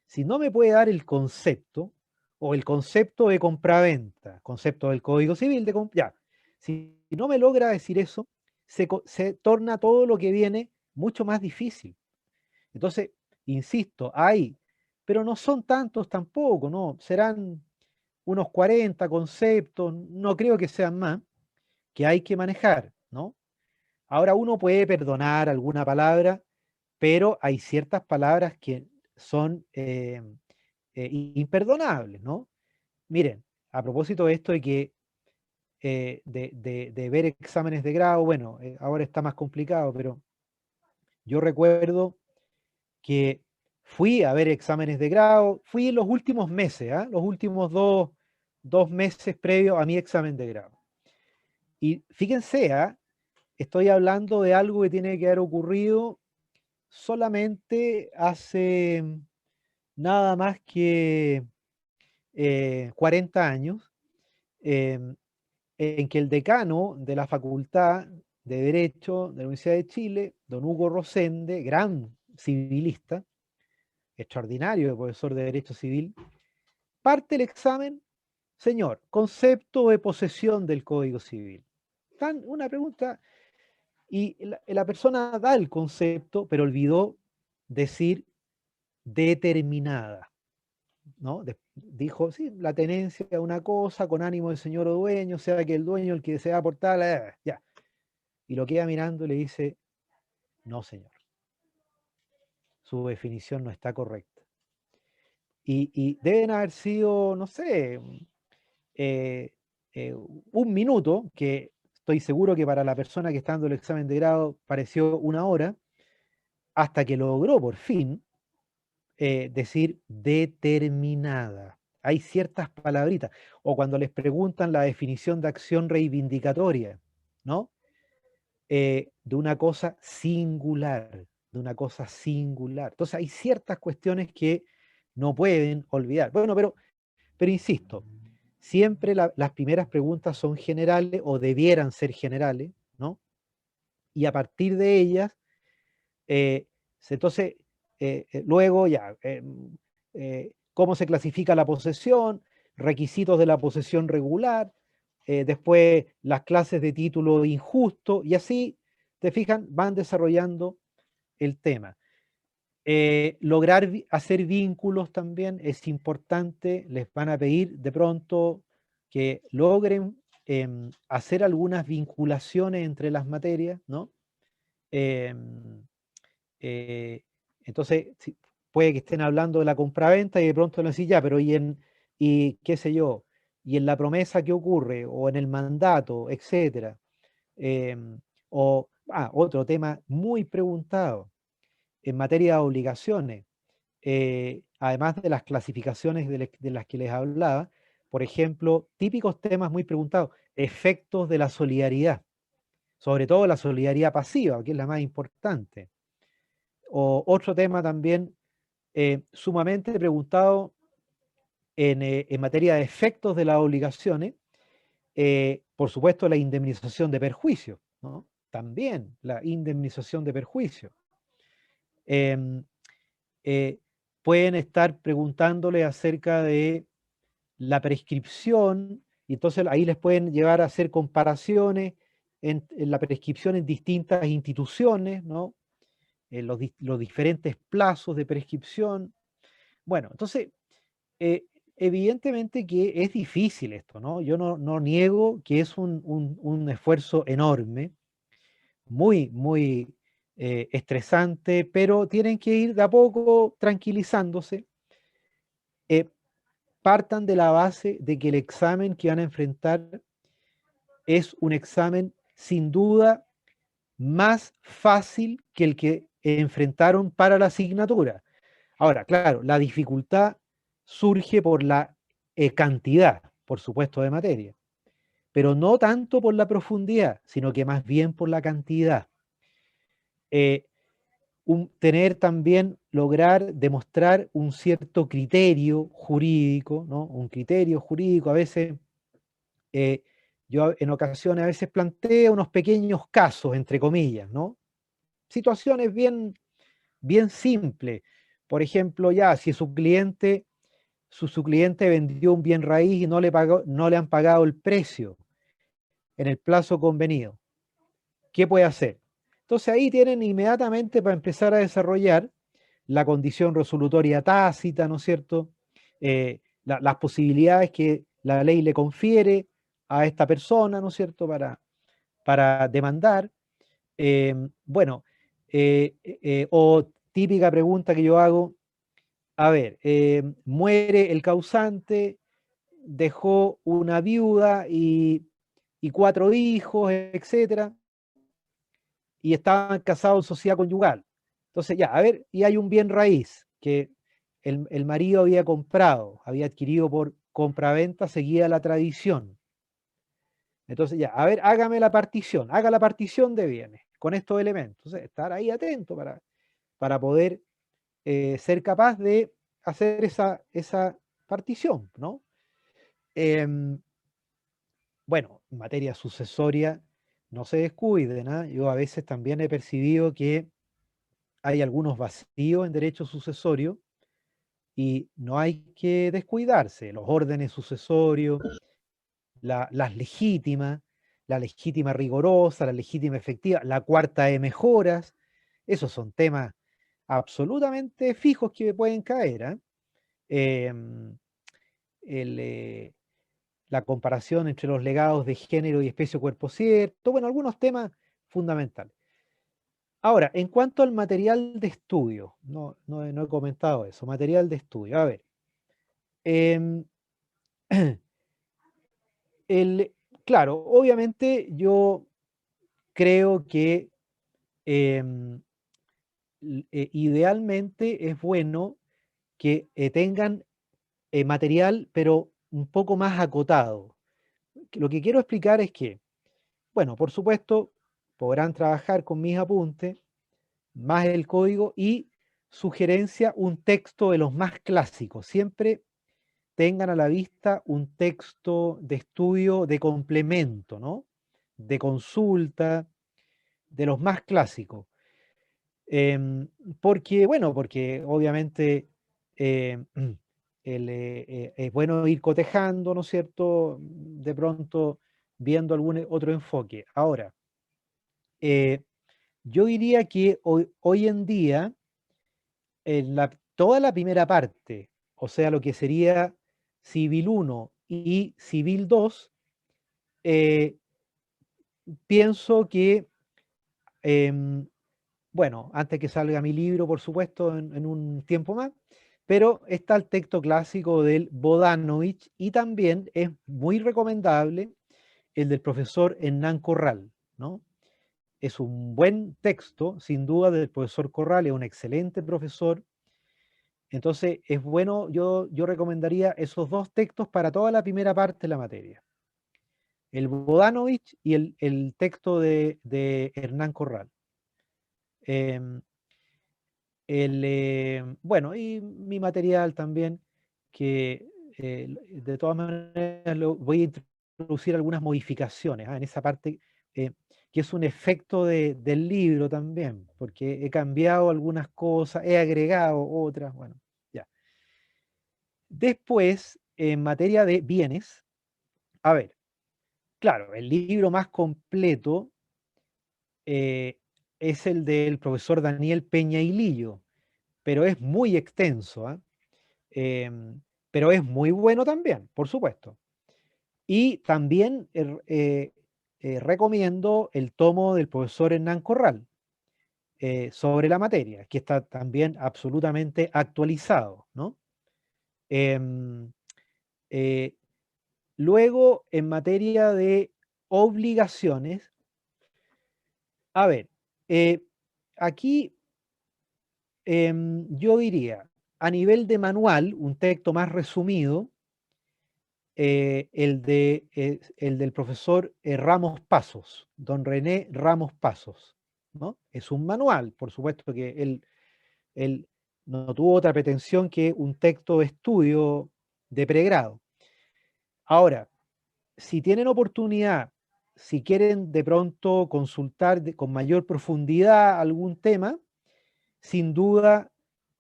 Speaker 2: si no me puede dar el concepto, o el concepto de compraventa, concepto del Código Civil, ya. Si no me logra decir eso, se torna todo lo que viene mucho más difícil. Entonces, insisto, hay, pero no son tantos tampoco, ¿no? Serán unos 40 conceptos, no creo que sean más, que hay que manejar, ¿no? Ahora uno puede perdonar alguna palabra, pero hay ciertas palabras que son imperdonables, ¿no? Miren, a propósito de esto de que de ver exámenes de grado, bueno, ahora está más complicado, pero yo recuerdo que fui a ver exámenes de grado, fui en los últimos meses, ¿ah? Los últimos dos meses previos a mi examen de grado. Y fíjense, ¿ah? Estoy hablando de algo que tiene que haber ocurrido solamente hace nada más que 40 años, em, en que el decano de la Facultad de Derecho de la Universidad de Chile, don Hugo Rosende, gran civilista, extraordinario profesor de Derecho Civil, parte el examen, señor, concepto de posesión del Código Civil. Una pregunta, y la persona da el concepto, pero olvidó decir determinada, ¿no? Dijo, sí, la tenencia es una cosa con ánimo de señor o dueño, sea que el dueño el que se va a aportar, ya. Y lo queda mirando y le dice, no, señor, su definición no está correcta. Y deben haber sido, no sé, eh, un minuto, que estoy seguro que para la persona que está dando el examen de grado pareció una hora, hasta que logró por fin decir determinada. Hay ciertas palabritas. O cuando les preguntan la definición de acción reivindicatoria, ¿no? De una cosa singular, de una cosa singular. Entonces hay ciertas cuestiones que no pueden olvidar. Bueno, pero insisto, siempre las primeras preguntas son generales o debieran ser generales, ¿no? Y a partir de ellas, entonces, luego ya, cómo se clasifica la posesión, requisitos de la posesión regular, después las clases de título injusto, y así, te fijan, van desarrollando el tema. Lograr hacer vínculos también es importante, les van a pedir de pronto que logren hacer algunas vinculaciones entre las materias, ¿no? Em, entonces, puede que estén hablando de la compraventa y de pronto le decís, ya, pero y qué sé yo, y en la promesa que ocurre, o en el mandato, etcétera. Otro tema muy preguntado en materia de obligaciones, además de las clasificaciones de las que les hablaba, por ejemplo, típicos temas muy preguntados, efectos de la solidaridad, sobre todo la solidaridad pasiva, que es la más importante. O otro tema también sumamente preguntado en materia de efectos de las obligaciones, por supuesto la indemnización de perjuicio, ¿no? También la indemnización de perjuicio. Em, pueden estar preguntándole acerca de la prescripción, y entonces ahí les pueden llevar a hacer comparaciones en la prescripción en distintas instituciones, ¿no? En los diferentes plazos de prescripción. Bueno, entonces, eh, evidentemente que es difícil esto, ¿no? Yo no niego que es un esfuerzo enorme, muy estresante, pero tienen que ir de a poco tranquilizándose. Eh, Partan de la base de que el examen que van a enfrentar es un examen sin duda más fácil que el que enfrentaron para la asignatura. Ahora, claro, la dificultad surge por la cantidad, por supuesto, de materia, pero no tanto por la profundidad, sino que más bien por la cantidad. Eh, Tener también, lograr demostrar un cierto criterio jurídico, ¿no? Un criterio jurídico, a veces, eh, yo en ocasiones a veces planteo unos pequeños casos, entre comillas, ¿no? Situaciones bien simples. Por ejemplo, ya, si su cliente su cliente vendió un bien raíz y no le han pagado el precio en el plazo convenido. ¿Qué puede hacer? Entonces ahí tienen inmediatamente para empezar a desarrollar la condición resolutoria tácita, ¿no es cierto? Las posibilidades que la ley le confiere a esta persona, ¿no es cierto?, para demandar. Bueno, o típica pregunta que yo hago, a ver, muere el causante, dejó una viuda y 4 hijos, etcétera, y estaban casados en sociedad conyugal. Entonces, ya, a ver, y hay un bien raíz que el marido había comprado, había adquirido por compraventa, seguía la tradición. Entonces, ya, a ver, hágame la partición, haga la partición de bienes con estos elementos. Entonces, estar ahí atento para poder ser capaz de hacer esa partición, ¿no? Bueno, en materia sucesoria, no se descuiden, ¿ah? Yo a veces también he percibido que hay algunos vacíos en derecho sucesorio y no hay que descuidarse. Los órdenes sucesorios, las legítimas, la legítima rigorosa, la legítima efectiva, la cuarta de mejoras, esos son temas absolutamente fijos que pueden caer, ¿ah? Em, el, la comparación entre los legados de género y especie o cuerpo cierto, bueno, algunos temas fundamentales. Ahora, en cuanto al material de estudio, no he comentado eso, material de estudio, a ver, em, claro, obviamente yo creo que em, idealmente es bueno que tengan material, pero un poco más acotado. Lo que quiero explicar es que, bueno, por supuesto, podrán trabajar con mis apuntes, más el código y sugerencia un texto de los más clásicos. Siempre tengan a la vista un texto de estudio de complemento, ¿no? De consulta, de los más clásicos. Porque, bueno, porque obviamente em, es bueno ir cotejando, ¿no es cierto? De pronto viendo algún otro enfoque. Ahora, eh, yo diría que hoy en día, toda la primera parte, o sea, lo que sería Civil 1 y Civil 2, eh, pienso que, em, bueno, antes que salga mi libro, por supuesto, en un tiempo más, pero está el texto clásico del Bodanovich y también es muy recomendable el del profesor Hernán Corral, ¿no? Es un buen texto, sin duda, del profesor Corral, es un excelente profesor. Entonces, es bueno, yo recomendaría esos dos textos para toda la primera parte de la materia. El Bodanovich y el texto de Hernán Corral. Em, bueno, y mi material también, que de todas maneras voy a introducir algunas modificaciones en esa parte, que es un efecto del libro también, porque he cambiado algunas cosas, he agregado otras, bueno, ya. Después, en materia de bienes, a ver, claro, el libro más completo eh, es el del profesor Daniel Peña y Lillo, pero es muy extenso, ¿ah? Pero es muy bueno también, por supuesto. Y también recomiendo el tomo del profesor Hernán Corral sobre la materia, que está también absolutamente actualizado, ¿no? Em, eh, Luego, en materia de obligaciones, a ver, eh, aquí yo diría, a nivel de manual, un texto más resumido, el del profesor Ramos Pasos, don René Ramos Pasos, ¿no? Es un manual, por supuesto que él no tuvo otra pretensión que un texto de estudio de pregrado. Ahora, si tienen oportunidad, si quieren de pronto consultar con mayor profundidad algún tema, sin duda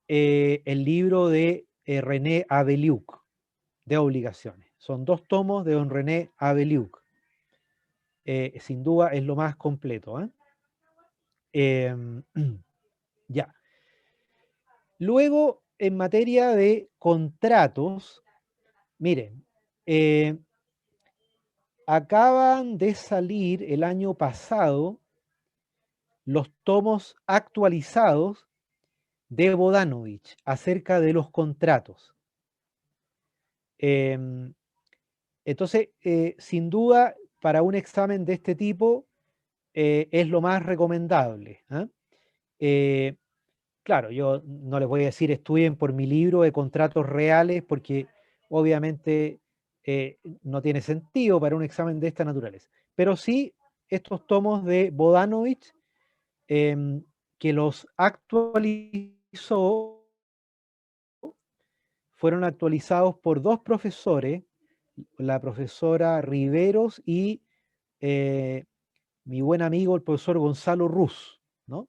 Speaker 2: el libro de René Aveliuk, de obligaciones. Son 2 tomos de don René Abeliuk. Sin duda es lo más completo. Ya. Luego, en materia de contratos, miren, acaban de salir el año pasado los tomos actualizados de Bodanovich acerca de los contratos. Entonces, sin duda, para un examen de este tipo, es lo más recomendable. Claro, yo no les voy a decir estudien por mi libro de contratos reales, porque obviamente no tiene sentido para un examen de esta naturaleza. Pero sí, estos tomos de Bodanovich, que los actualizó, fueron actualizados por 2 profesores, la profesora Riveros y mi buen amigo el profesor Gonzalo Ruz, ¿no?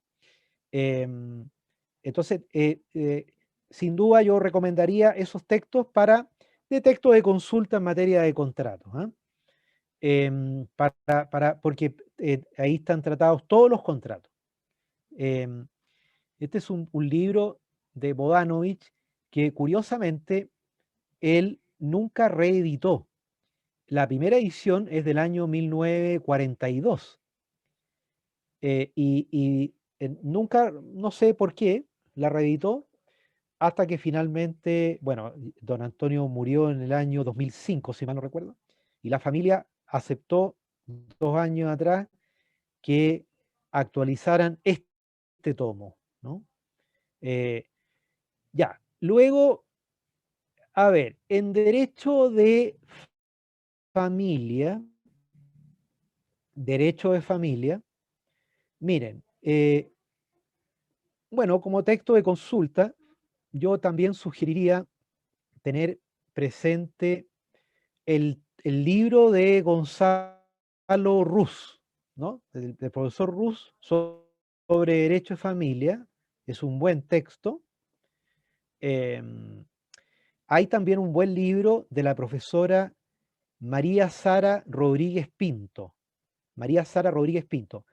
Speaker 2: Entonces, sin duda yo recomendaría esos textos de texto de consulta en materia de contratos, porque ahí están tratados todos los contratos. Este es un libro de Bodanovich que curiosamente él nunca reeditó. La primera edición es del año 1942 nunca, no sé por qué, la reeditó hasta que finalmente, bueno, don Antonio murió en el año 2005, si mal no recuerdo, y la familia aceptó 2 años atrás que actualizaran este tomo, ¿no? Ya, luego, a ver, en familia, derecho de familia, miren, bueno, como texto de consulta, yo también sugeriría tener presente el libro de Gonzalo Ruz, ¿no? Del profesor Ruz sobre derecho de familia. Es un buen texto. Hay también un buen libro de la profesora María Sara Rodríguez Pinto. María Sara Rodríguez Pinto.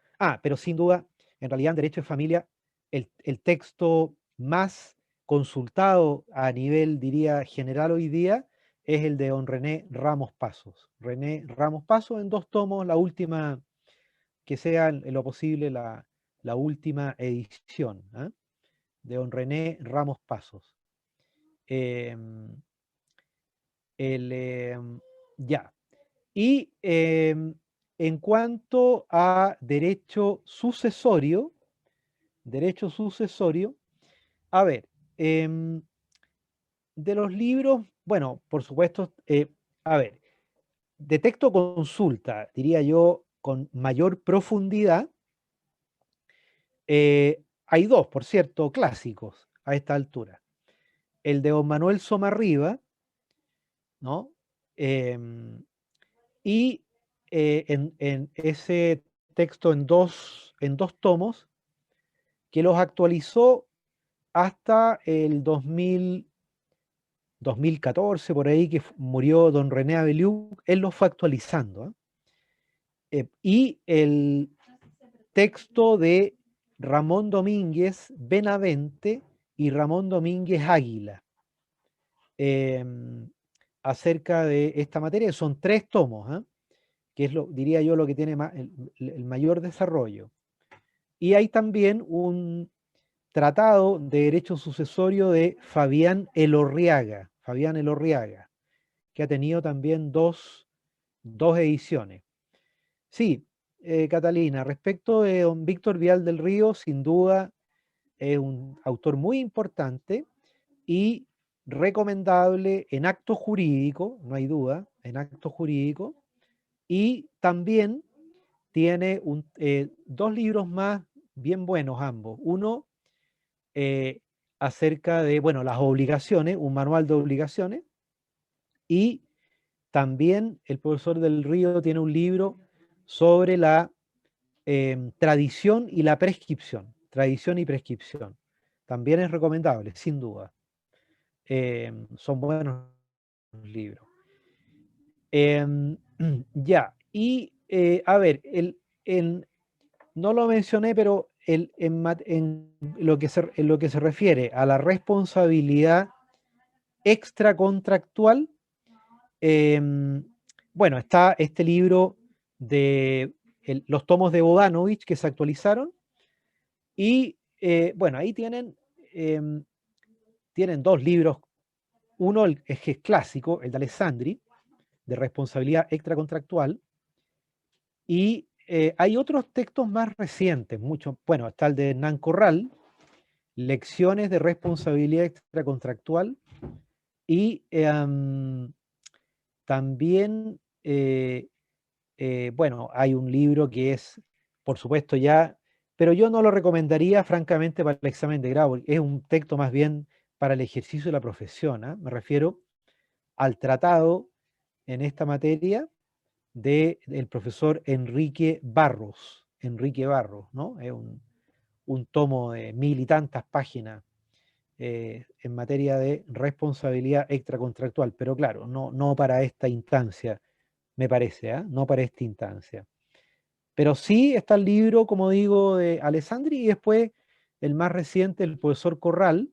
Speaker 2: Pero sin duda, en realidad en derecho de familia, el texto más consultado a nivel, diría, general hoy día, es el de don René Ramos Pasos. René Ramos Pasos en 2 tomos, la última, que sea en lo posible la última edición, de don René Ramos Pasos. Ya. Y en cuanto a derecho sucesorio, a ver, de los libros, bueno, por supuesto, a ver, de texto consulta, diría yo, con mayor profundidad, hay 2, por cierto, clásicos a esta altura. El de don Manuel Somarriba, ¿no? Y en ese texto en dos tomos, que los actualizó hasta el 2014, por ahí que murió don René Abeliuk, él los fue actualizando. Y el texto de Ramón Domínguez Benavente y Ramón Domínguez Águila, acerca de esta materia. Son 3 tomos, que es, diría yo, lo que tiene el mayor desarrollo. Y hay también un tratado de derecho sucesorio de Fabián Elorriaga, que ha tenido también dos ediciones. Sí, Catalina, respecto de don Víctor Vial del Río, sin duda es un autor muy importante y recomendable en acto jurídico, no hay duda, en acto jurídico, y también tiene 2 libros más bien buenos ambos. Uno acerca de, bueno, las obligaciones, un manual de obligaciones, y también el profesor del Río tiene un libro sobre la tradición y la prescripción, tradición y prescripción. También es recomendable, sin duda. Son buenos libros. Ya, y a ver, no lo mencioné, pero en lo que se refiere a la responsabilidad extracontractual, bueno, está este libro de los tomos de Bodanovich que se actualizaron, y bueno, ahí tienen dos libros, uno que es clásico, el de Alessandri, de responsabilidad extracontractual, y hay otros textos más recientes, mucho, bueno, está el de Hernán Corral, Lecciones de responsabilidad extracontractual, y también, bueno, hay un libro que es, por supuesto, ya, pero yo no lo recomendaría, francamente, para el examen de grado, porque es un texto más bien para el ejercicio de la profesión, ¿ah? Me refiero al tratado en esta materia del profesor Enrique Barros, ¿no? Es un tomo de 1000 y tantas páginas en materia de responsabilidad extracontractual, pero claro, no para esta instancia, me parece, ¿eh? No para esta instancia. Pero sí está el libro, como digo, de Alessandri, y después el más reciente, el profesor Corral,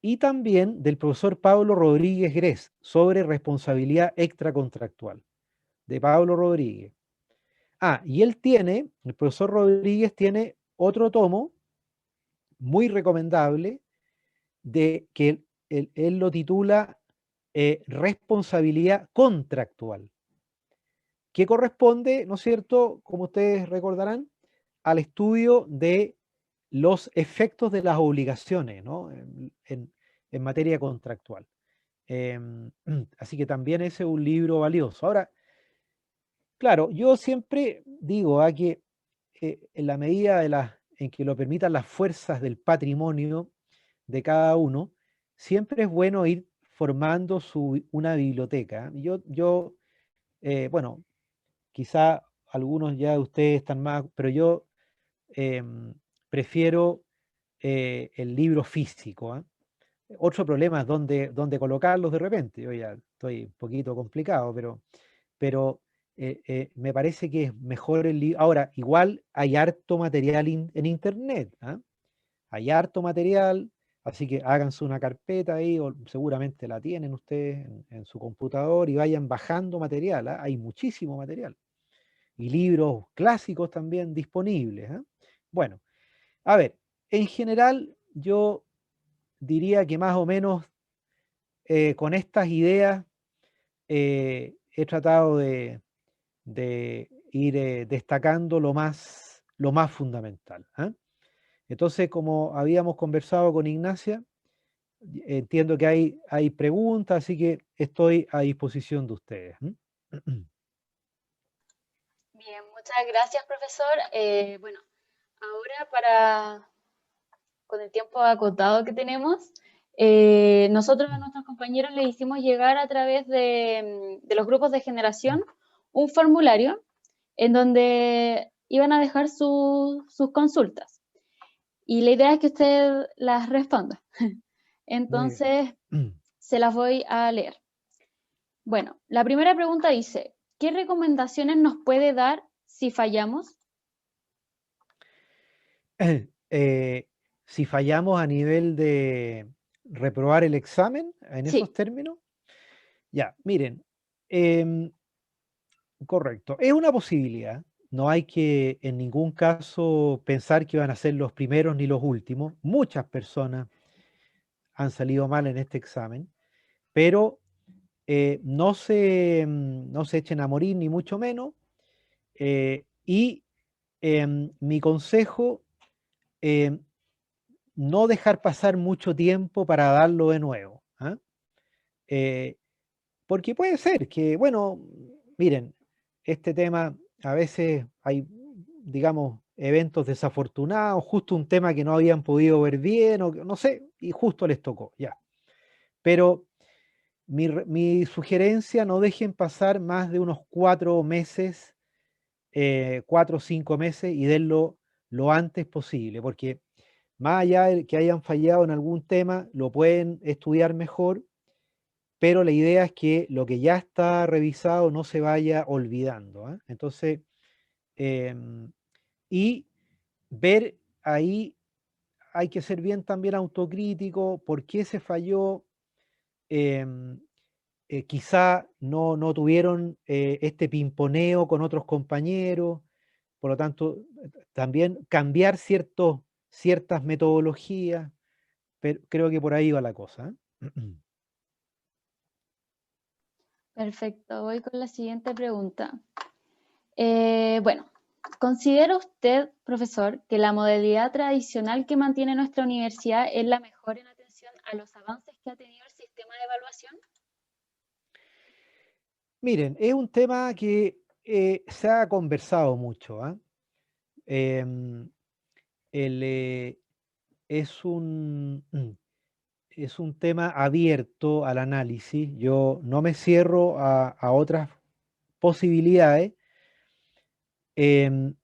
Speaker 2: y también del profesor Pablo Rodríguez Gres, sobre responsabilidad extracontractual, de Pablo Rodríguez. Ah, y el profesor Rodríguez tiene otro tomo muy recomendable, de que él lo titula Responsabilidad Contractual, que corresponde, ¿no es cierto?, como ustedes recordarán, al estudio de los efectos de las obligaciones, ¿no?, en materia contractual. Así que también ese es un libro valioso. Ahora, claro, yo siempre digo que en la medida en que lo permitan las fuerzas del patrimonio de cada uno, siempre es bueno ir formando una biblioteca. Bueno, quizá algunos ya de ustedes están más, pero yo prefiero el libro físico, ¿ah? Otro problema es dónde colocarlos de repente. Yo ya estoy un poquito complicado, pero me parece que es mejor el libro. Ahora, igual hay harto material en internet, ¿ah? Hay harto material, así que háganse una carpeta ahí, o seguramente la tienen ustedes en su computador, y vayan bajando material, ¿ah? Hay muchísimo material. Y libros clásicos también disponibles, ¿ah? Bueno, a ver, en general yo diría que más o menos con estas ideas he tratado de ir destacando lo más fundamental, ¿ah? Entonces, como habíamos conversado con Ignacia, entiendo que hay preguntas, así que estoy a disposición de ustedes.
Speaker 1: Bien, muchas gracias, profesor. Bueno, ahora con el tiempo acotado que tenemos, nosotros a nuestros compañeros les hicimos llegar a través de los grupos de generación un formulario en donde iban a dejar sus consultas. Y la idea es que usted las responda.
Speaker 2: Muy bien.
Speaker 1: Entonces, se las voy a leer. Bueno, la primera pregunta dice, ¿qué recomendaciones nos puede dar si fallamos?
Speaker 2: Eh, si fallamos a nivel de reprobar el examen, en esos
Speaker 1: Sí,
Speaker 2: términos, ya, miren, em, correcto, es una posibilidad. No hay que en ningún caso pensar que van a ser los primeros ni los últimos. Muchas personas han salido mal en este examen, pero no se echen a morir, ni mucho menos. Y mi consejo, em, no dejar pasar mucho tiempo para darlo de nuevo, ¿ah? Eh, Porque puede ser que, bueno, miren, este tema a veces hay, digamos, eventos desafortunados, justo un tema que no habían podido ver bien, o no sé, y justo les tocó, ya. Pero mi sugerencia, no dejen pasar más de unos 4 meses, 4 o 5 meses, y denlo lo antes posible, porque más allá de que hayan fallado en algún tema, lo pueden estudiar mejor, pero la idea es que lo que ya está revisado no se vaya olvidando, ¿ah? Entonces, y ver ahí, hay que ser bien también autocrítico, por qué se falló, em, quizá no tuvieron este pimponeo con otros compañeros, por lo tanto, también cambiar ciertas metodologías, pero creo que por ahí va la cosa.
Speaker 1: Perfecto, voy con la siguiente pregunta. Bueno, ¿considera usted, profesor, que la modalidad tradicional que mantiene nuestra universidad es la mejor en atención a los avances que ha tenido el sistema de evaluación?
Speaker 2: Miren, es un tema que se ha conversado mucho, ¿ah? Em, el, es un, es un tema abierto al análisis. Yo no me cierro a otras posibilidades. Em,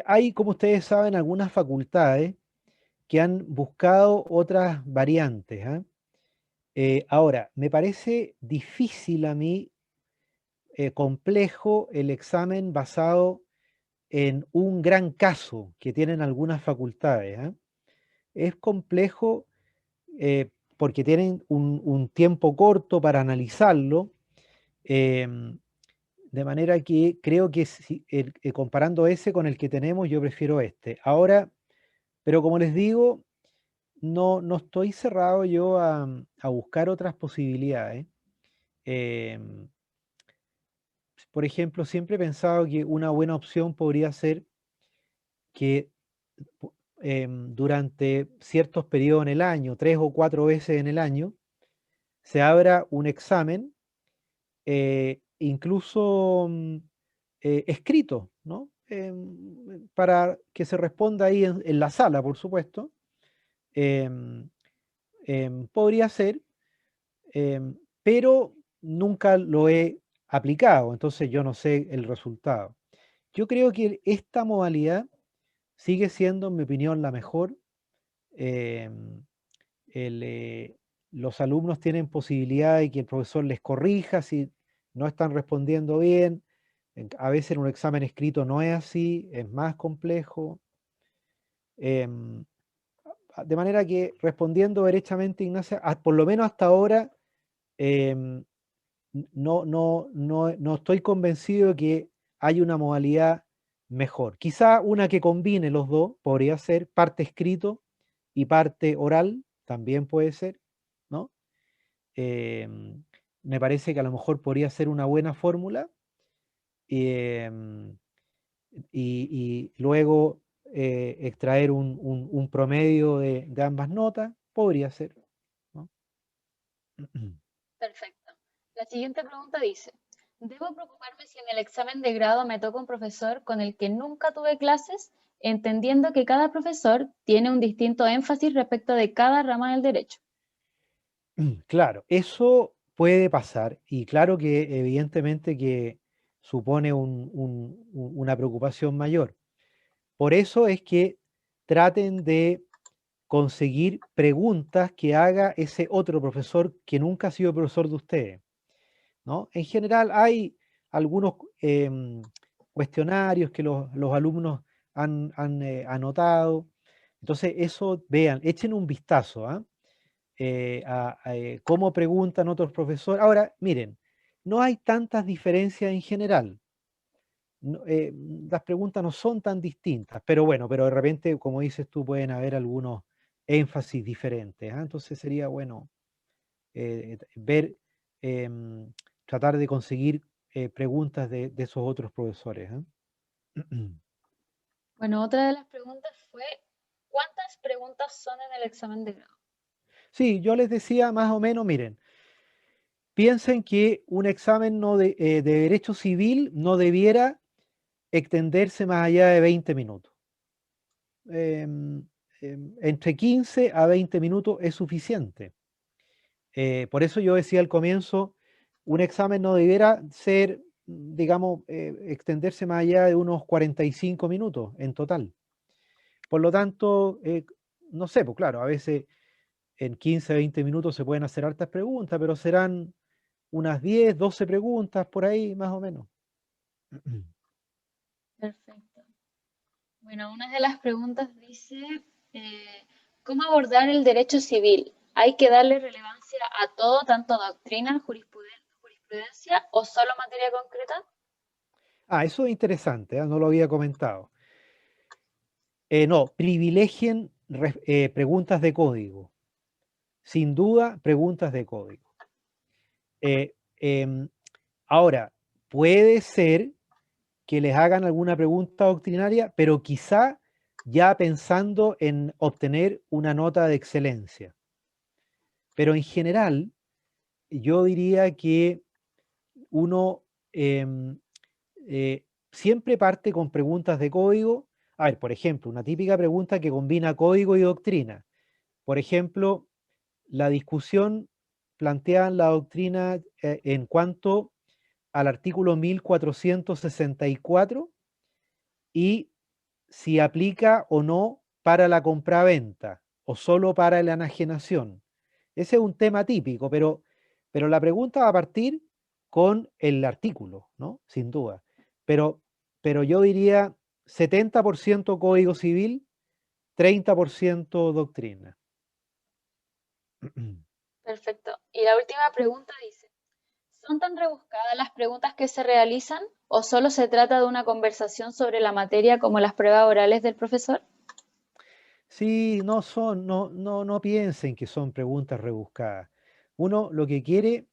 Speaker 2: Hay, como ustedes saben, algunas facultades que han buscado otras variantes, ¿ah? Ahora, me parece difícil a mí, complejo el examen basado en un gran caso que tienen algunas facultades, ¿ah? Es complejo porque tienen un tiempo corto para analizarlo, em, de manera que creo que comparando ese con el que tenemos, yo prefiero este. Ahora, pero como les digo, no estoy cerrado yo a buscar otras posibilidades. Em, por ejemplo, siempre he pensado que una buena opción podría ser que durante ciertos periodos en el año, 3 o 4 veces en el año, se abra un examen, incluso escrito, ¿no? Para que se responda ahí en la sala, por supuesto. em, Podría ser, pero nunca lo he aplicado, entonces yo no sé el resultado. Yo creo que esta modalidad sigue siendo, en mi opinión, la mejor. em, el, los alumnos tienen posibilidad de que el profesor les corrija si no están respondiendo bien. A veces en un examen escrito no es así, es más complejo. em, de manera que respondiendo derechamente, Ignacia, por lo menos hasta ahora, em, no estoy convencido de que hay una modalidad mejor. Quizá una que combine los dos podría ser parte escrito y parte oral, también puede ser, ¿no? Em, Me parece que a lo mejor podría ser una buena fórmula. em, y luego extraer un promedio de ambas notas, podría ser, ¿no?
Speaker 1: Perfecto. La siguiente pregunta dice, ¿debo preocuparme si en el examen de grado me toca un profesor con el que nunca tuve clases, entendiendo que cada profesor tiene un distinto énfasis respecto de cada rama del derecho?
Speaker 2: Claro, eso puede pasar y claro que evidentemente que supone una preocupación mayor. Por eso es que traten de conseguir preguntas que haga ese otro profesor que nunca ha sido profesor de ustedes, ¿no? En general hay algunos cuestionarios que los alumnos han anotado. Entonces, eso vean, echen un vistazo, ¿ah? Cómo preguntan otros profesores. Ahora, miren, no hay tantas diferencias en general. Las preguntas no son tan distintas, pero bueno, pero de repente, como dices tú, pueden haber algunos énfasis diferentes, ¿ah? Entonces sería bueno ver, em, tratar de conseguir preguntas de esos otros profesores, ¿ah?
Speaker 1: Bueno, otra de las preguntas fue, ¿cuántas preguntas son en el examen de grado?
Speaker 2: Sí, yo les decía más o menos, miren, piensen que un examen de derecho civil no debiera extenderse más allá de 20 minutos. Em, Entre 15 a 20 minutos es suficiente. Por eso yo decía al comienzo, un examen no debiera ser, digamos, extenderse más allá de unos 45 minutos en total. Por lo tanto, no sé, pues claro, a veces en 15, 20 minutos se pueden hacer hartas preguntas, pero serán unas 10, 12 preguntas por ahí, más o menos.
Speaker 1: Perfecto. Bueno, una de las preguntas dice, ¿cómo abordar el derecho civil? ¿Hay que darle relevancia a todo, tanto doctrina, jurisprudencia o solo materia concreta?
Speaker 2: Ah, eso es interesante, no lo había comentado. No, privilegien preguntas de código. Sin duda, preguntas de código. Em, ahora, puede ser que les hagan alguna pregunta doctrinaria, pero quizá ya pensando en obtener una nota de excelencia. Pero en general, yo diría que uno em, siempre parte con preguntas de código. A ver, por ejemplo, una típica pregunta que combina código y doctrina. Por ejemplo, la discusión planteada en la doctrina en cuanto al artículo 1464 y si aplica o no para la compraventa o solo para la enajenación. Ese es un tema típico, pero la pregunta va a partir con el artículo, ¿no? Sin duda. Pero, pero yo diría 70% código civil, 30% doctrina.
Speaker 1: Perfecto. Y la última pregunta dice, ¿son tan rebuscadas las preguntas que se realizan o solo se trata de una conversación sobre la materia como las pruebas orales del profesor?
Speaker 2: Sí, no piensen que son preguntas rebuscadas. Uno lo que quiere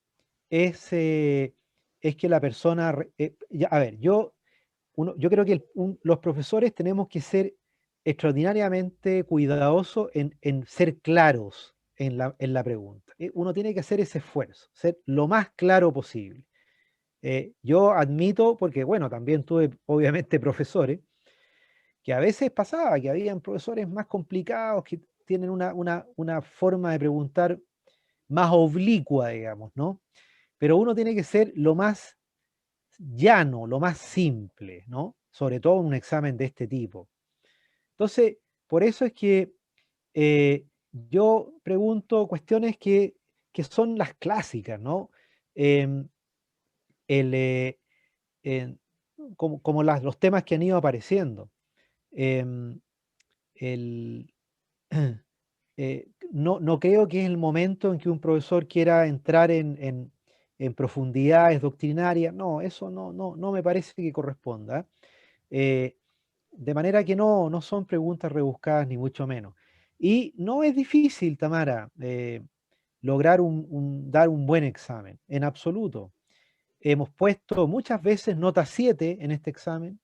Speaker 2: es que la persona, a ver, yo creo que los profesores tenemos que ser extraordinariamente cuidadosos en ser claros en la pregunta. Uno tiene que hacer ese esfuerzo, ser lo más claro posible. Yo admito, porque bueno, también tuve obviamente profesores, que a veces pasaba, que habían profesores más complicados, que tienen una forma de preguntar más oblicua, digamos, ¿no? Pero uno tiene que ser lo más llano, lo más simple, ¿no? Sobre todo en un examen de este tipo. Entonces, por eso es que yo pregunto cuestiones que son las clásicas, ¿no? Em, el, en- como los temas que han ido apareciendo. Em, el, no creo que es el momento en que un profesor quiera entrar en profundidades doctrinarias. No, eso no me parece que corresponda. Eh, de manera que no son preguntas rebuscadas ni mucho menos. Y no es difícil, Tamara, lograr dar un buen examen, en absoluto. Hemos puesto muchas veces nota 7 en este examen,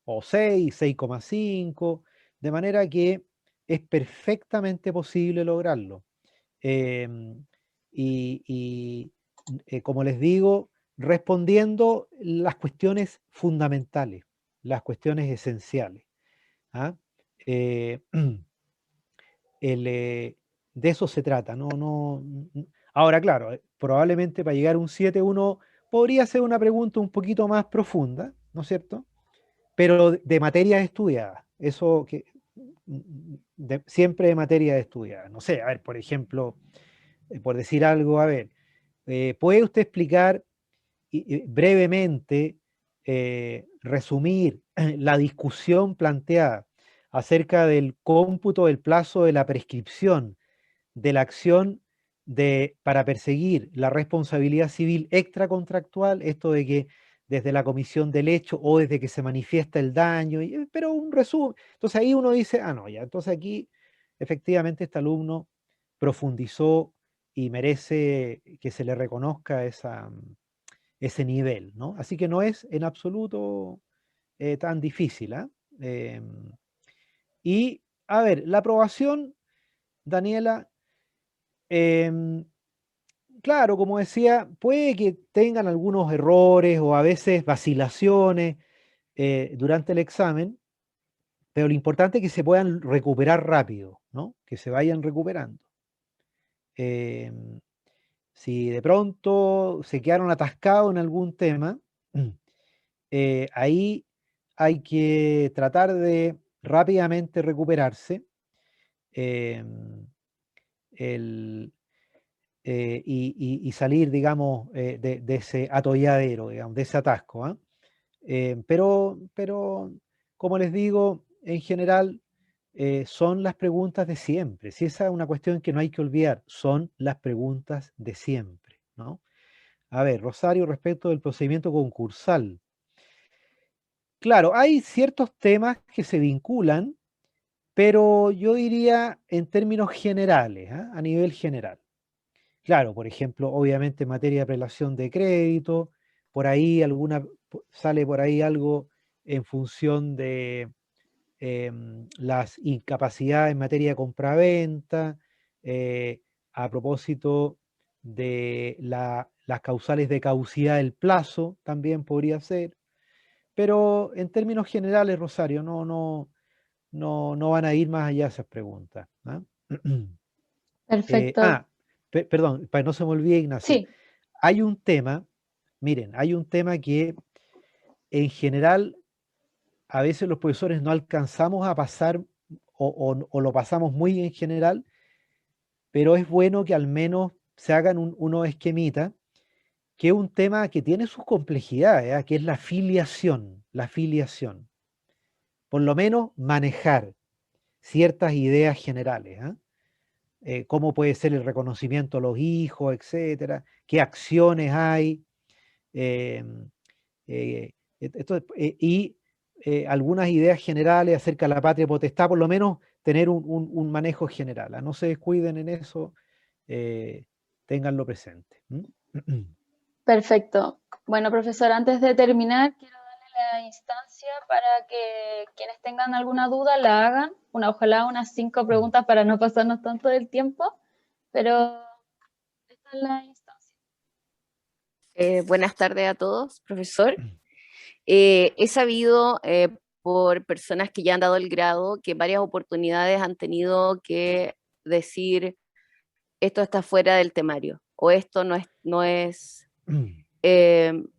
Speaker 2: o 6, 6,5, de manera que es perfectamente posible lograrlo. Em, y como les digo, respondiendo las cuestiones fundamentales, las cuestiones esenciales. ¿Ah? Eh, de eso se trata. Ahora, claro, probablemente para llegar a un 7 uno podría hacer una pregunta un poquito más profunda, ¿no es cierto? Pero de materias estudiadas. Eso que siempre de materias estudiadas. No sé, a ver, por ejemplo, por decir algo, a ver, ¿puede usted explicar brevemente, resumir la discusión planteada acerca del cómputo del plazo de la prescripción de la acción para perseguir la responsabilidad civil extracontractual, esto de que desde la comisión del hecho o desde que se manifiesta el daño, pero un resumen. Entonces ahí uno dice, ah, no, ya, entonces aquí efectivamente este alumno profundizó y merece que se le reconozca ese nivel, ¿no? Así que no es en absoluto tan difícil, ¿ah? Y, a ver, la aprobación, Daniela, em, claro, como decía, puede que tengan algunos errores o a veces vacilaciones durante el examen, pero lo importante es que se puedan recuperar rápido, ¿no? Que se vayan recuperando. Em, si de pronto se quedaron atascados en algún tema, ahí hay que tratar de rápidamente recuperarse. em, y salir, digamos, de ese atolladero, digamos, de ese atasco, ¿ah? Pero, como les digo, en general son las preguntas de siempre. Si esa es una cuestión que no hay que olvidar, son las preguntas de siempre, ¿no? A ver, Rosario, respecto del procedimiento concursal. Claro, hay ciertos temas que se vinculan, pero yo diría en términos generales, ¿ah? A nivel general. Claro, por ejemplo, obviamente en materia de prelación de crédito, por ahí sale por ahí algo en función de las incapacidades en materia de compraventa, a propósito de las causales de caducidad del plazo, también podría ser. Pero en términos generales, Rosario, no van a ir más allá esas preguntas, ¿ah?
Speaker 1: Perfecto.
Speaker 2: Perdón, para que no se me olvide, Ignacia.
Speaker 1: Sí,
Speaker 2: Hay un tema, miren, hay un tema que en general a veces los profesores no alcanzamos a pasar o lo pasamos muy en general, pero es bueno que al menos se hagan unos esquemitas, que es un tema que tiene sus complejidades, ¿ah? Que es la filiación, la filiación. Por lo menos manejar ciertas ideas generales, ¿ah? Cómo puede ser el reconocimiento a los hijos, etcétera, qué acciones hay, em, y algunas ideas generales acerca de la patria potestad, por lo menos tener un manejo general, ¿ah? No se descuiden en eso, ténganlo presente.
Speaker 1: perfecto. Bueno, profesor, antes de terminar, quiero darle la instancia para que quienes tengan alguna duda la hagan. Ojalá unas 5 preguntas para no pasarnos tanto del tiempo, pero esta es la instancia.
Speaker 3: Buenas tardes a todos, profesor. He sabido por personas que ya han dado el grado que en varias oportunidades han tenido que decir esto está fuera del temario o esto no es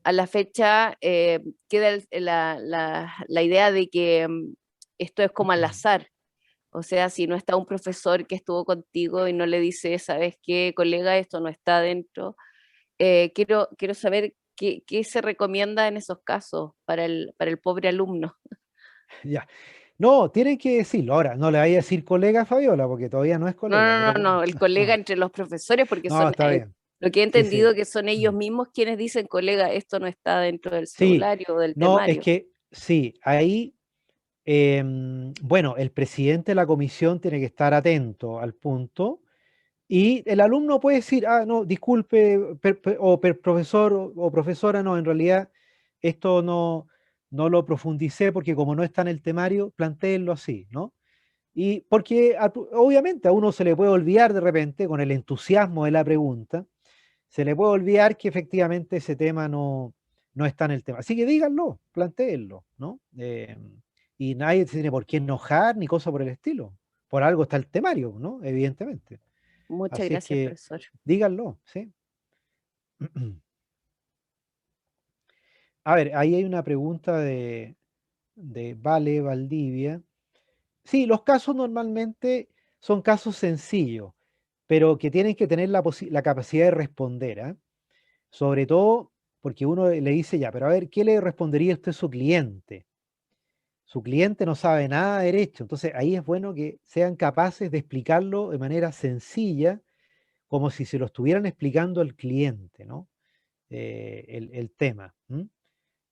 Speaker 3: a la fecha queda la idea de que esto es como al azar. O sea, si no está un profesor que estuvo contigo y no le dice, ¿sabes qué, colega? Esto no está dentro. Quiero saber qué se recomienda en esos casos para el pobre alumno.
Speaker 2: Ya. No, tienen que decirlo. Ahora, no le vaya a decir colega a Fabiola, porque todavía no es
Speaker 3: No,
Speaker 2: colega,
Speaker 3: no, no,
Speaker 2: pero
Speaker 3: no, el colega
Speaker 2: no,
Speaker 3: entre los profesores, porque
Speaker 2: no,
Speaker 3: son,
Speaker 2: está bien.
Speaker 3: lo que he
Speaker 2: Sí, sí.
Speaker 3: entendido que son ellos mismos quienes dicen, colega, esto no está dentro del
Speaker 2: Sí,
Speaker 3: cedulario o del
Speaker 2: no, es
Speaker 3: temario.
Speaker 2: que sí, ahí, bueno, el presidente de la comisión tiene que estar atento al punto y el alumno puede decir, ah, no, disculpe, profesor o profesora, no, en realidad esto no lo profundicé porque como no está en el temario, plantéenlo así, ¿no? Y porque obviamente a uno se le puede olvidar de repente con el entusiasmo de la pregunta, se le puede olvidar que efectivamente ese tema no está en el tema. Así que díganlo, plantéenlo, ¿no? Y nadie se tiene por qué enojar ni cosa por el estilo. Por algo está el temario, ¿no? Evidentemente.
Speaker 3: Muchas
Speaker 2: Así es
Speaker 3: gracias,
Speaker 2: que
Speaker 3: profesor.
Speaker 2: díganlo, ¿sí? A ver, ahí hay una pregunta de Vale Valdivia. Sí, los casos normalmente son casos sencillos, pero que tienen que tener la capacidad de responder, ¿ah? Sobre todo porque uno le dice ya, pero a ver, ¿qué le respondería usted a su cliente? Su cliente no sabe nada de derecho, entonces ahí es bueno que sean capaces de explicarlo de manera sencilla, como si se lo estuvieran explicando al cliente, ¿no? El tema.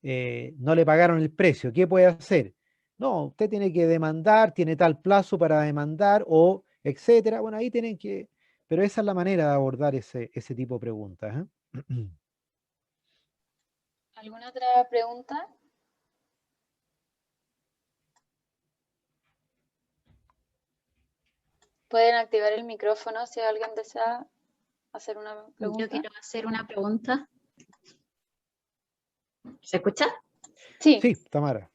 Speaker 2: No le pagaron el precio, ¿qué puede hacer? No, usted tiene que demandar, tiene tal plazo para demandar o etcétera. Bueno, ahí tienen que, pero esa es la manera de abordar ese tipo de preguntas, ¿eh?
Speaker 1: ¿Alguna otra pregunta? Pueden activar el micrófono si alguien desea hacer una pregunta.
Speaker 4: Yo quiero hacer una pregunta. ¿Se escucha?
Speaker 1: Sí,
Speaker 2: Sí, Tamara.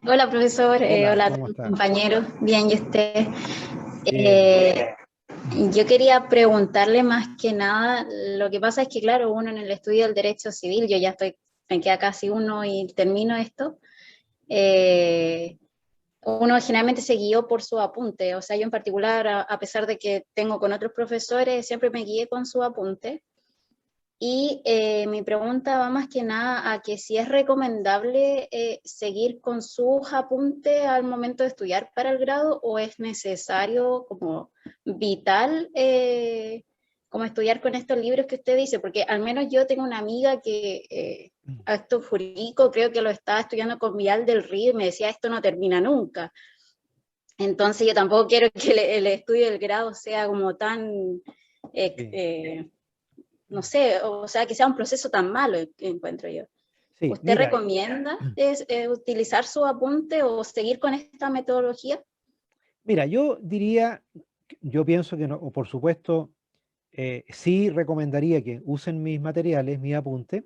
Speaker 4: Hola, profesor.
Speaker 2: Hola,
Speaker 4: Hola a
Speaker 2: ¿cómo
Speaker 4: todos los
Speaker 2: está?
Speaker 4: compañeros. Bien, ¿y usted?
Speaker 2: Bien.
Speaker 4: Yo quería preguntarle más que nada, lo que pasa es que, claro, uno en el estudio del derecho civil, me queda casi uno y termino esto. uno generalmente se guió por su apunte, o sea, yo en particular, a pesar de que tengo con otros profesores, siempre me guié con su apunte. Y mi pregunta va más que nada a que si es recomendable seguir con sus apuntes al momento de estudiar para el grado o es necesario como vital como estudiar con estos libros que usted dice, porque al menos yo tengo una amiga que acto jurídico creo que lo estaba estudiando con Vidal del Río y me decía esto no termina nunca. Entonces yo tampoco quiero que el estudio del grado sea como tan... no sé, o sea, que sea un proceso tan malo, encuentro yo.
Speaker 2: Sí,
Speaker 4: ¿Usted
Speaker 2: mira,
Speaker 4: recomienda utilizar su apunte o seguir con esta metodología?
Speaker 2: mira, yo diría, yo pienso que no, o por supuesto, sí recomendaría que usen mis materiales, mis apuntes,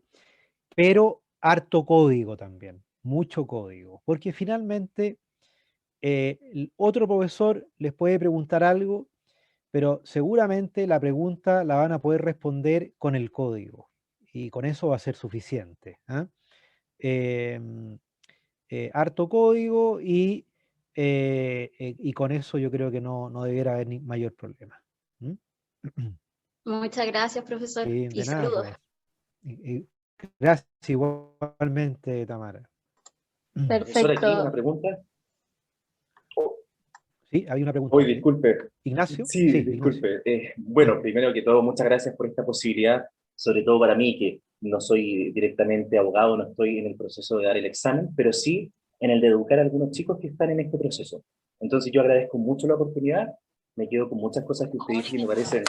Speaker 2: pero harto código también, mucho código, porque finalmente el otro profesor les puede preguntar algo, pero seguramente la pregunta la van a poder responder con el código y con eso va a ser suficiente. ¿Ah? Em, Harto código y con eso yo creo que no debiera haber ni mayor problema. ¿Mm?
Speaker 4: Muchas gracias, profesor,
Speaker 2: Sí,
Speaker 4: y
Speaker 2: de nada,
Speaker 4: saludos.
Speaker 2: pues. Gracias igualmente, Tamara.
Speaker 5: Profesor, aquí una
Speaker 1: Perfecto.
Speaker 5: pregunta. Oh,
Speaker 2: Sí, hay una pregunta.
Speaker 5: hoy, disculpe.
Speaker 2: Ignacio,
Speaker 5: Sí,
Speaker 2: sí, Ignacio.
Speaker 5: disculpe. Bueno, primero que todo, muchas gracias por esta posibilidad, sobre todo para mí, que no soy directamente abogado, no estoy en el proceso de dar el examen, pero sí en el de educar a algunos chicos que están en este proceso. Entonces yo agradezco mucho la oportunidad, me quedo con muchas cosas que usted dice y me parecen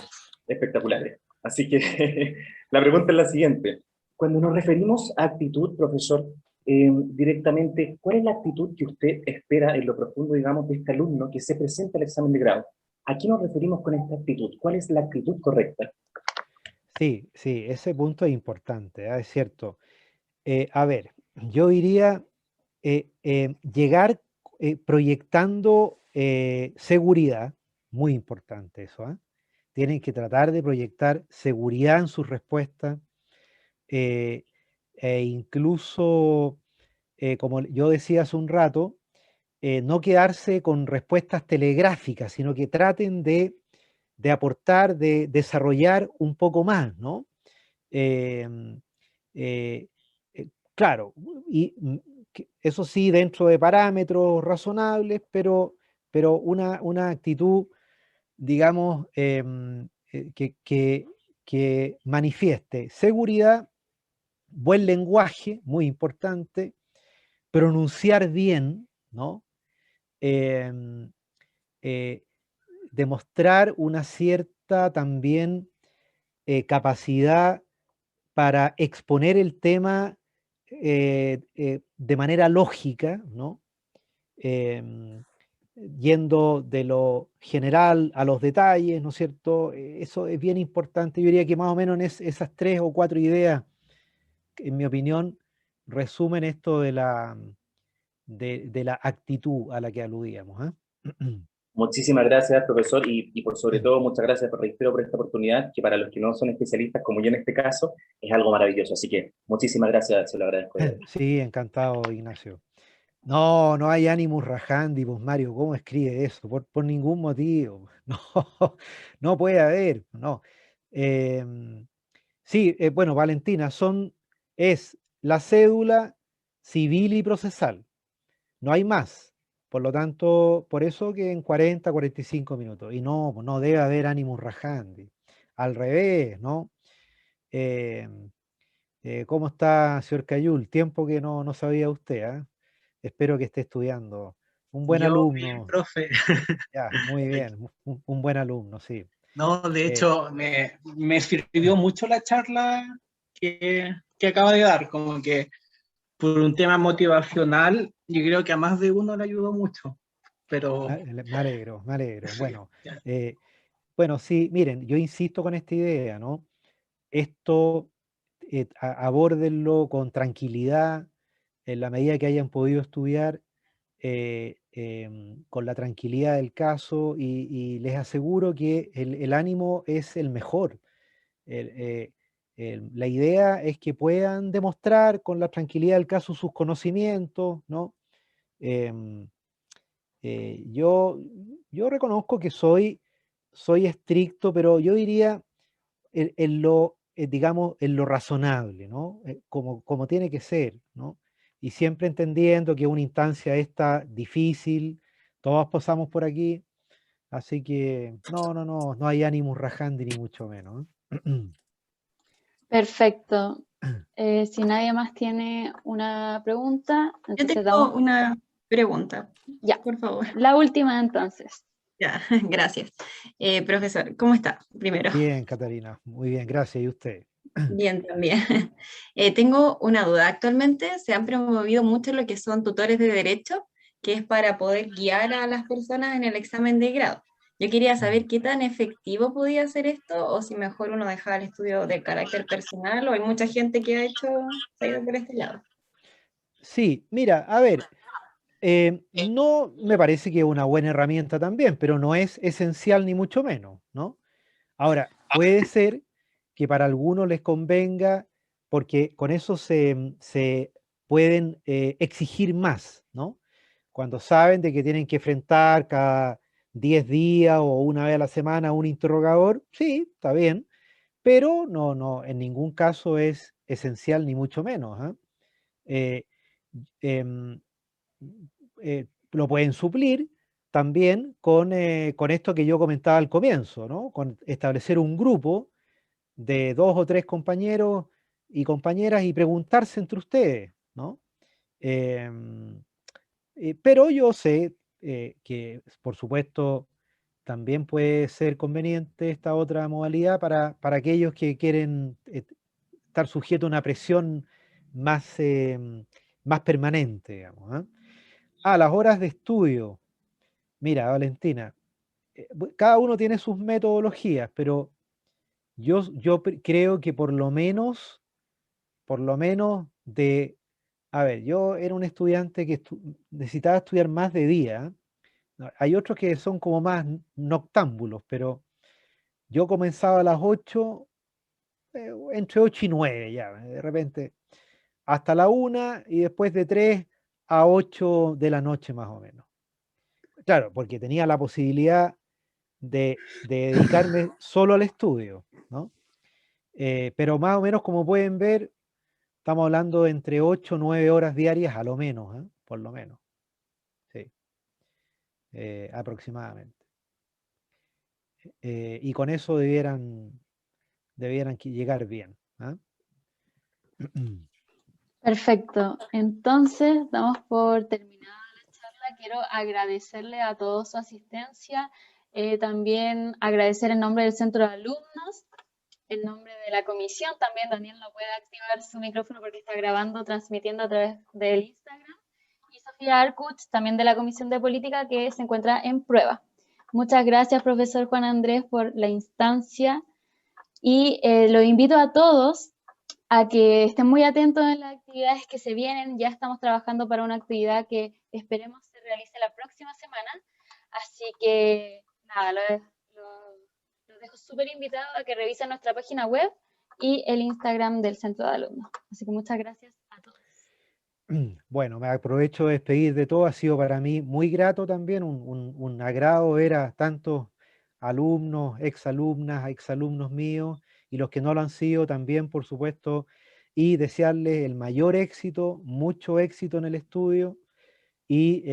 Speaker 5: espectaculares. Así que la pregunta es la siguiente. Cuando nos referimos a actitud, profesor, directamente, ¿cuál es la actitud que usted espera en lo profundo, digamos, de este alumno que se presenta al examen de grado? ¿A qué nos referimos con esta actitud? ¿Cuál es la actitud correcta?
Speaker 2: Sí, sí, ese punto es importante, es cierto. A ver, yo diría llegar proyectando seguridad, muy importante eso, ¿ah? Tienen que tratar de proyectar seguridad en sus respuestas e incluso, como yo decía hace un rato, no quedarse con respuestas telegráficas, sino que traten de aportar, de desarrollar un poco más, ¿no? Em, eh, claro, y eso sí, dentro de parámetros razonables, pero una actitud, digamos, que manifieste seguridad, buen lenguaje, muy importante, pronunciar bien, ¿no? Em, eh, Demostrar una cierta también capacidad para exponer el tema de manera lógica, ¿no? Em, Yendo de lo general a los detalles, ¿no es cierto? Eso es bien importante. Yo diría que más o menos en esas 3 o 4 ideas, en mi opinión, resumen esto de la actitud a la que aludíamos. ¿Ah?
Speaker 5: Muchísimas gracias, profesor, y por sobre todo, muchas gracias, reitero, por esta oportunidad, que para los que no son especialistas, como yo en este caso, es algo maravilloso. Así que muchísimas gracias, se lo agradezco de verdad.
Speaker 2: Sí, encantado, Ignacio. No, no hay ánimos rajandi, pues Mario, ¿cómo escribe eso? Por ningún motivo. No, no puede haber, no. Em, sí, bueno, Valentina, es la cédula civil y procesal. No hay más. Por lo tanto, por eso que en 40, 45 minutos. Y no, pues no debe haber ánimos rajandi. Al revés, ¿no? Em, ¿Cómo está, señor Cayul? Tiempo que no sabía usted, ¿ah? Espero que esté estudiando. Un buen
Speaker 6: Yo, bien,
Speaker 2: alumno.
Speaker 6: profe.
Speaker 2: Ya, muy bien. Un buen alumno, sí.
Speaker 6: No, de
Speaker 2: Eh,
Speaker 6: hecho, me sirvió mucho la charla que acaba de dar, como que por un tema motivacional, yo creo que a más de uno le ayudó mucho, pero
Speaker 2: me alegro, me alegro. Bueno,
Speaker 6: ya.
Speaker 2: bueno, sí, miren, yo insisto con esta idea, ¿no? Esto abórdenlo con tranquilidad, en la medida que hayan podido estudiar, con la tranquilidad del caso y les aseguro que el ánimo es el mejor. El, la idea es que puedan demostrar con la tranquilidad del caso sus conocimientos, ¿no? Em, Yo reconozco que soy estricto, pero yo diría en lo, digamos, en lo razonable, ¿no? Como tiene que ser, ¿no? Y siempre entendiendo que una instancia esta difícil, todos pasamos por aquí, así que no hay ánimos rajandi ni mucho menos.
Speaker 1: Perfecto. Si nadie más tiene una pregunta,
Speaker 7: Yo
Speaker 1: entonces
Speaker 7: tengo
Speaker 1: damos
Speaker 7: una pregunta,
Speaker 1: ya,
Speaker 7: por favor.
Speaker 1: la última entonces.
Speaker 7: Ya, gracias. Profesor, ¿cómo está? Primero.
Speaker 2: Bien, Catarina, muy bien, gracias. ¿Y usted?
Speaker 7: Bien, también. Tengo una duda. Actualmente se han promovido mucho lo que son tutores de derecho, que es para poder guiar a las personas en el examen de grado. Yo quería saber qué tan efectivo podía ser esto, o si mejor uno dejaba el estudio de carácter personal, o hay mucha gente que se ha ido por este lado.
Speaker 2: Sí, mira, a ver, no me parece que es una buena herramienta también, pero no es esencial ni mucho menos, ¿no? Ahora, puede ser que para algunos les convenga, porque con eso se pueden exigir más, ¿no? Cuando saben de que tienen que enfrentar cada 10 días o una vez a la semana un interrogador, sí, está bien, pero no, en ningún caso es esencial ni mucho menos, ¿ah? Eh, em, lo pueden suplir también con esto que yo comentaba al comienzo, ¿no? Con establecer un grupo de 2 o 3 compañeros y compañeras y preguntarse entre ustedes, ¿no? Em, pero yo sé que, por supuesto, también puede ser conveniente esta otra modalidad para aquellos que quieren estar sujetos a una presión más, más permanente, digamos, ¿ah? Las horas de estudio. Mira, Valentina, cada uno tiene sus metodologías, pero yo creo que por lo menos a ver, yo era un estudiante que necesitaba estudiar más de día. ¿No? Hay otros que son como más noctámbulos, pero yo comenzaba a las 8, entre 8 y 9 ya, de repente, hasta la 1 y después de 3 a 8 de la noche más o menos. Claro, porque tenía la posibilidad de dedicarme solo al estudio, ¿no? Pero más o menos como pueden ver, estamos hablando de entre 8 o 9 horas diarias a lo menos, ¿eh? Por lo menos, sí, aproximadamente. Y con eso debieran llegar bien, ¿ah?
Speaker 1: Perfecto. Entonces, damos por terminada la charla. Quiero agradecerle a todos su asistencia. También agradecer en nombre del Centro de Alumnos, en nombre de la comisión. También Daniel no puede activar su micrófono porque está grabando, transmitiendo a través del Instagram. Y Sofía Arkuch, también de la Comisión de Política, que se encuentra en prueba. Muchas gracias, profesor Juan Andrés, por la instancia. Y los invito a todos a que estén muy atentos en las actividades que se vienen. Ya estamos trabajando para una actividad que esperemos se realice la próxima semana. Así que, nada, los dejo súper invitados a que revisen nuestra página web y el Instagram del Centro de Alumnos. Así que muchas gracias a todos.
Speaker 2: Bueno, me aprovecho de despedir de todo. Ha sido para mí muy grato también, un agrado ver a tantos alumnos, exalumnas, exalumnos míos y los que no lo han sido también, por supuesto, y desearles el mayor éxito, mucho éxito en el estudio y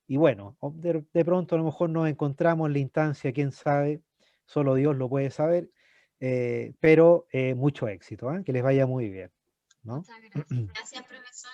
Speaker 2: bueno, de pronto a lo mejor nos encontramos en la instancia, quién sabe, solo Dios lo puede saber, pero mucho éxito, ¿eh? Que les vaya muy bien, ¿no?
Speaker 1: Muchas gracias.
Speaker 4: Gracias, profesor.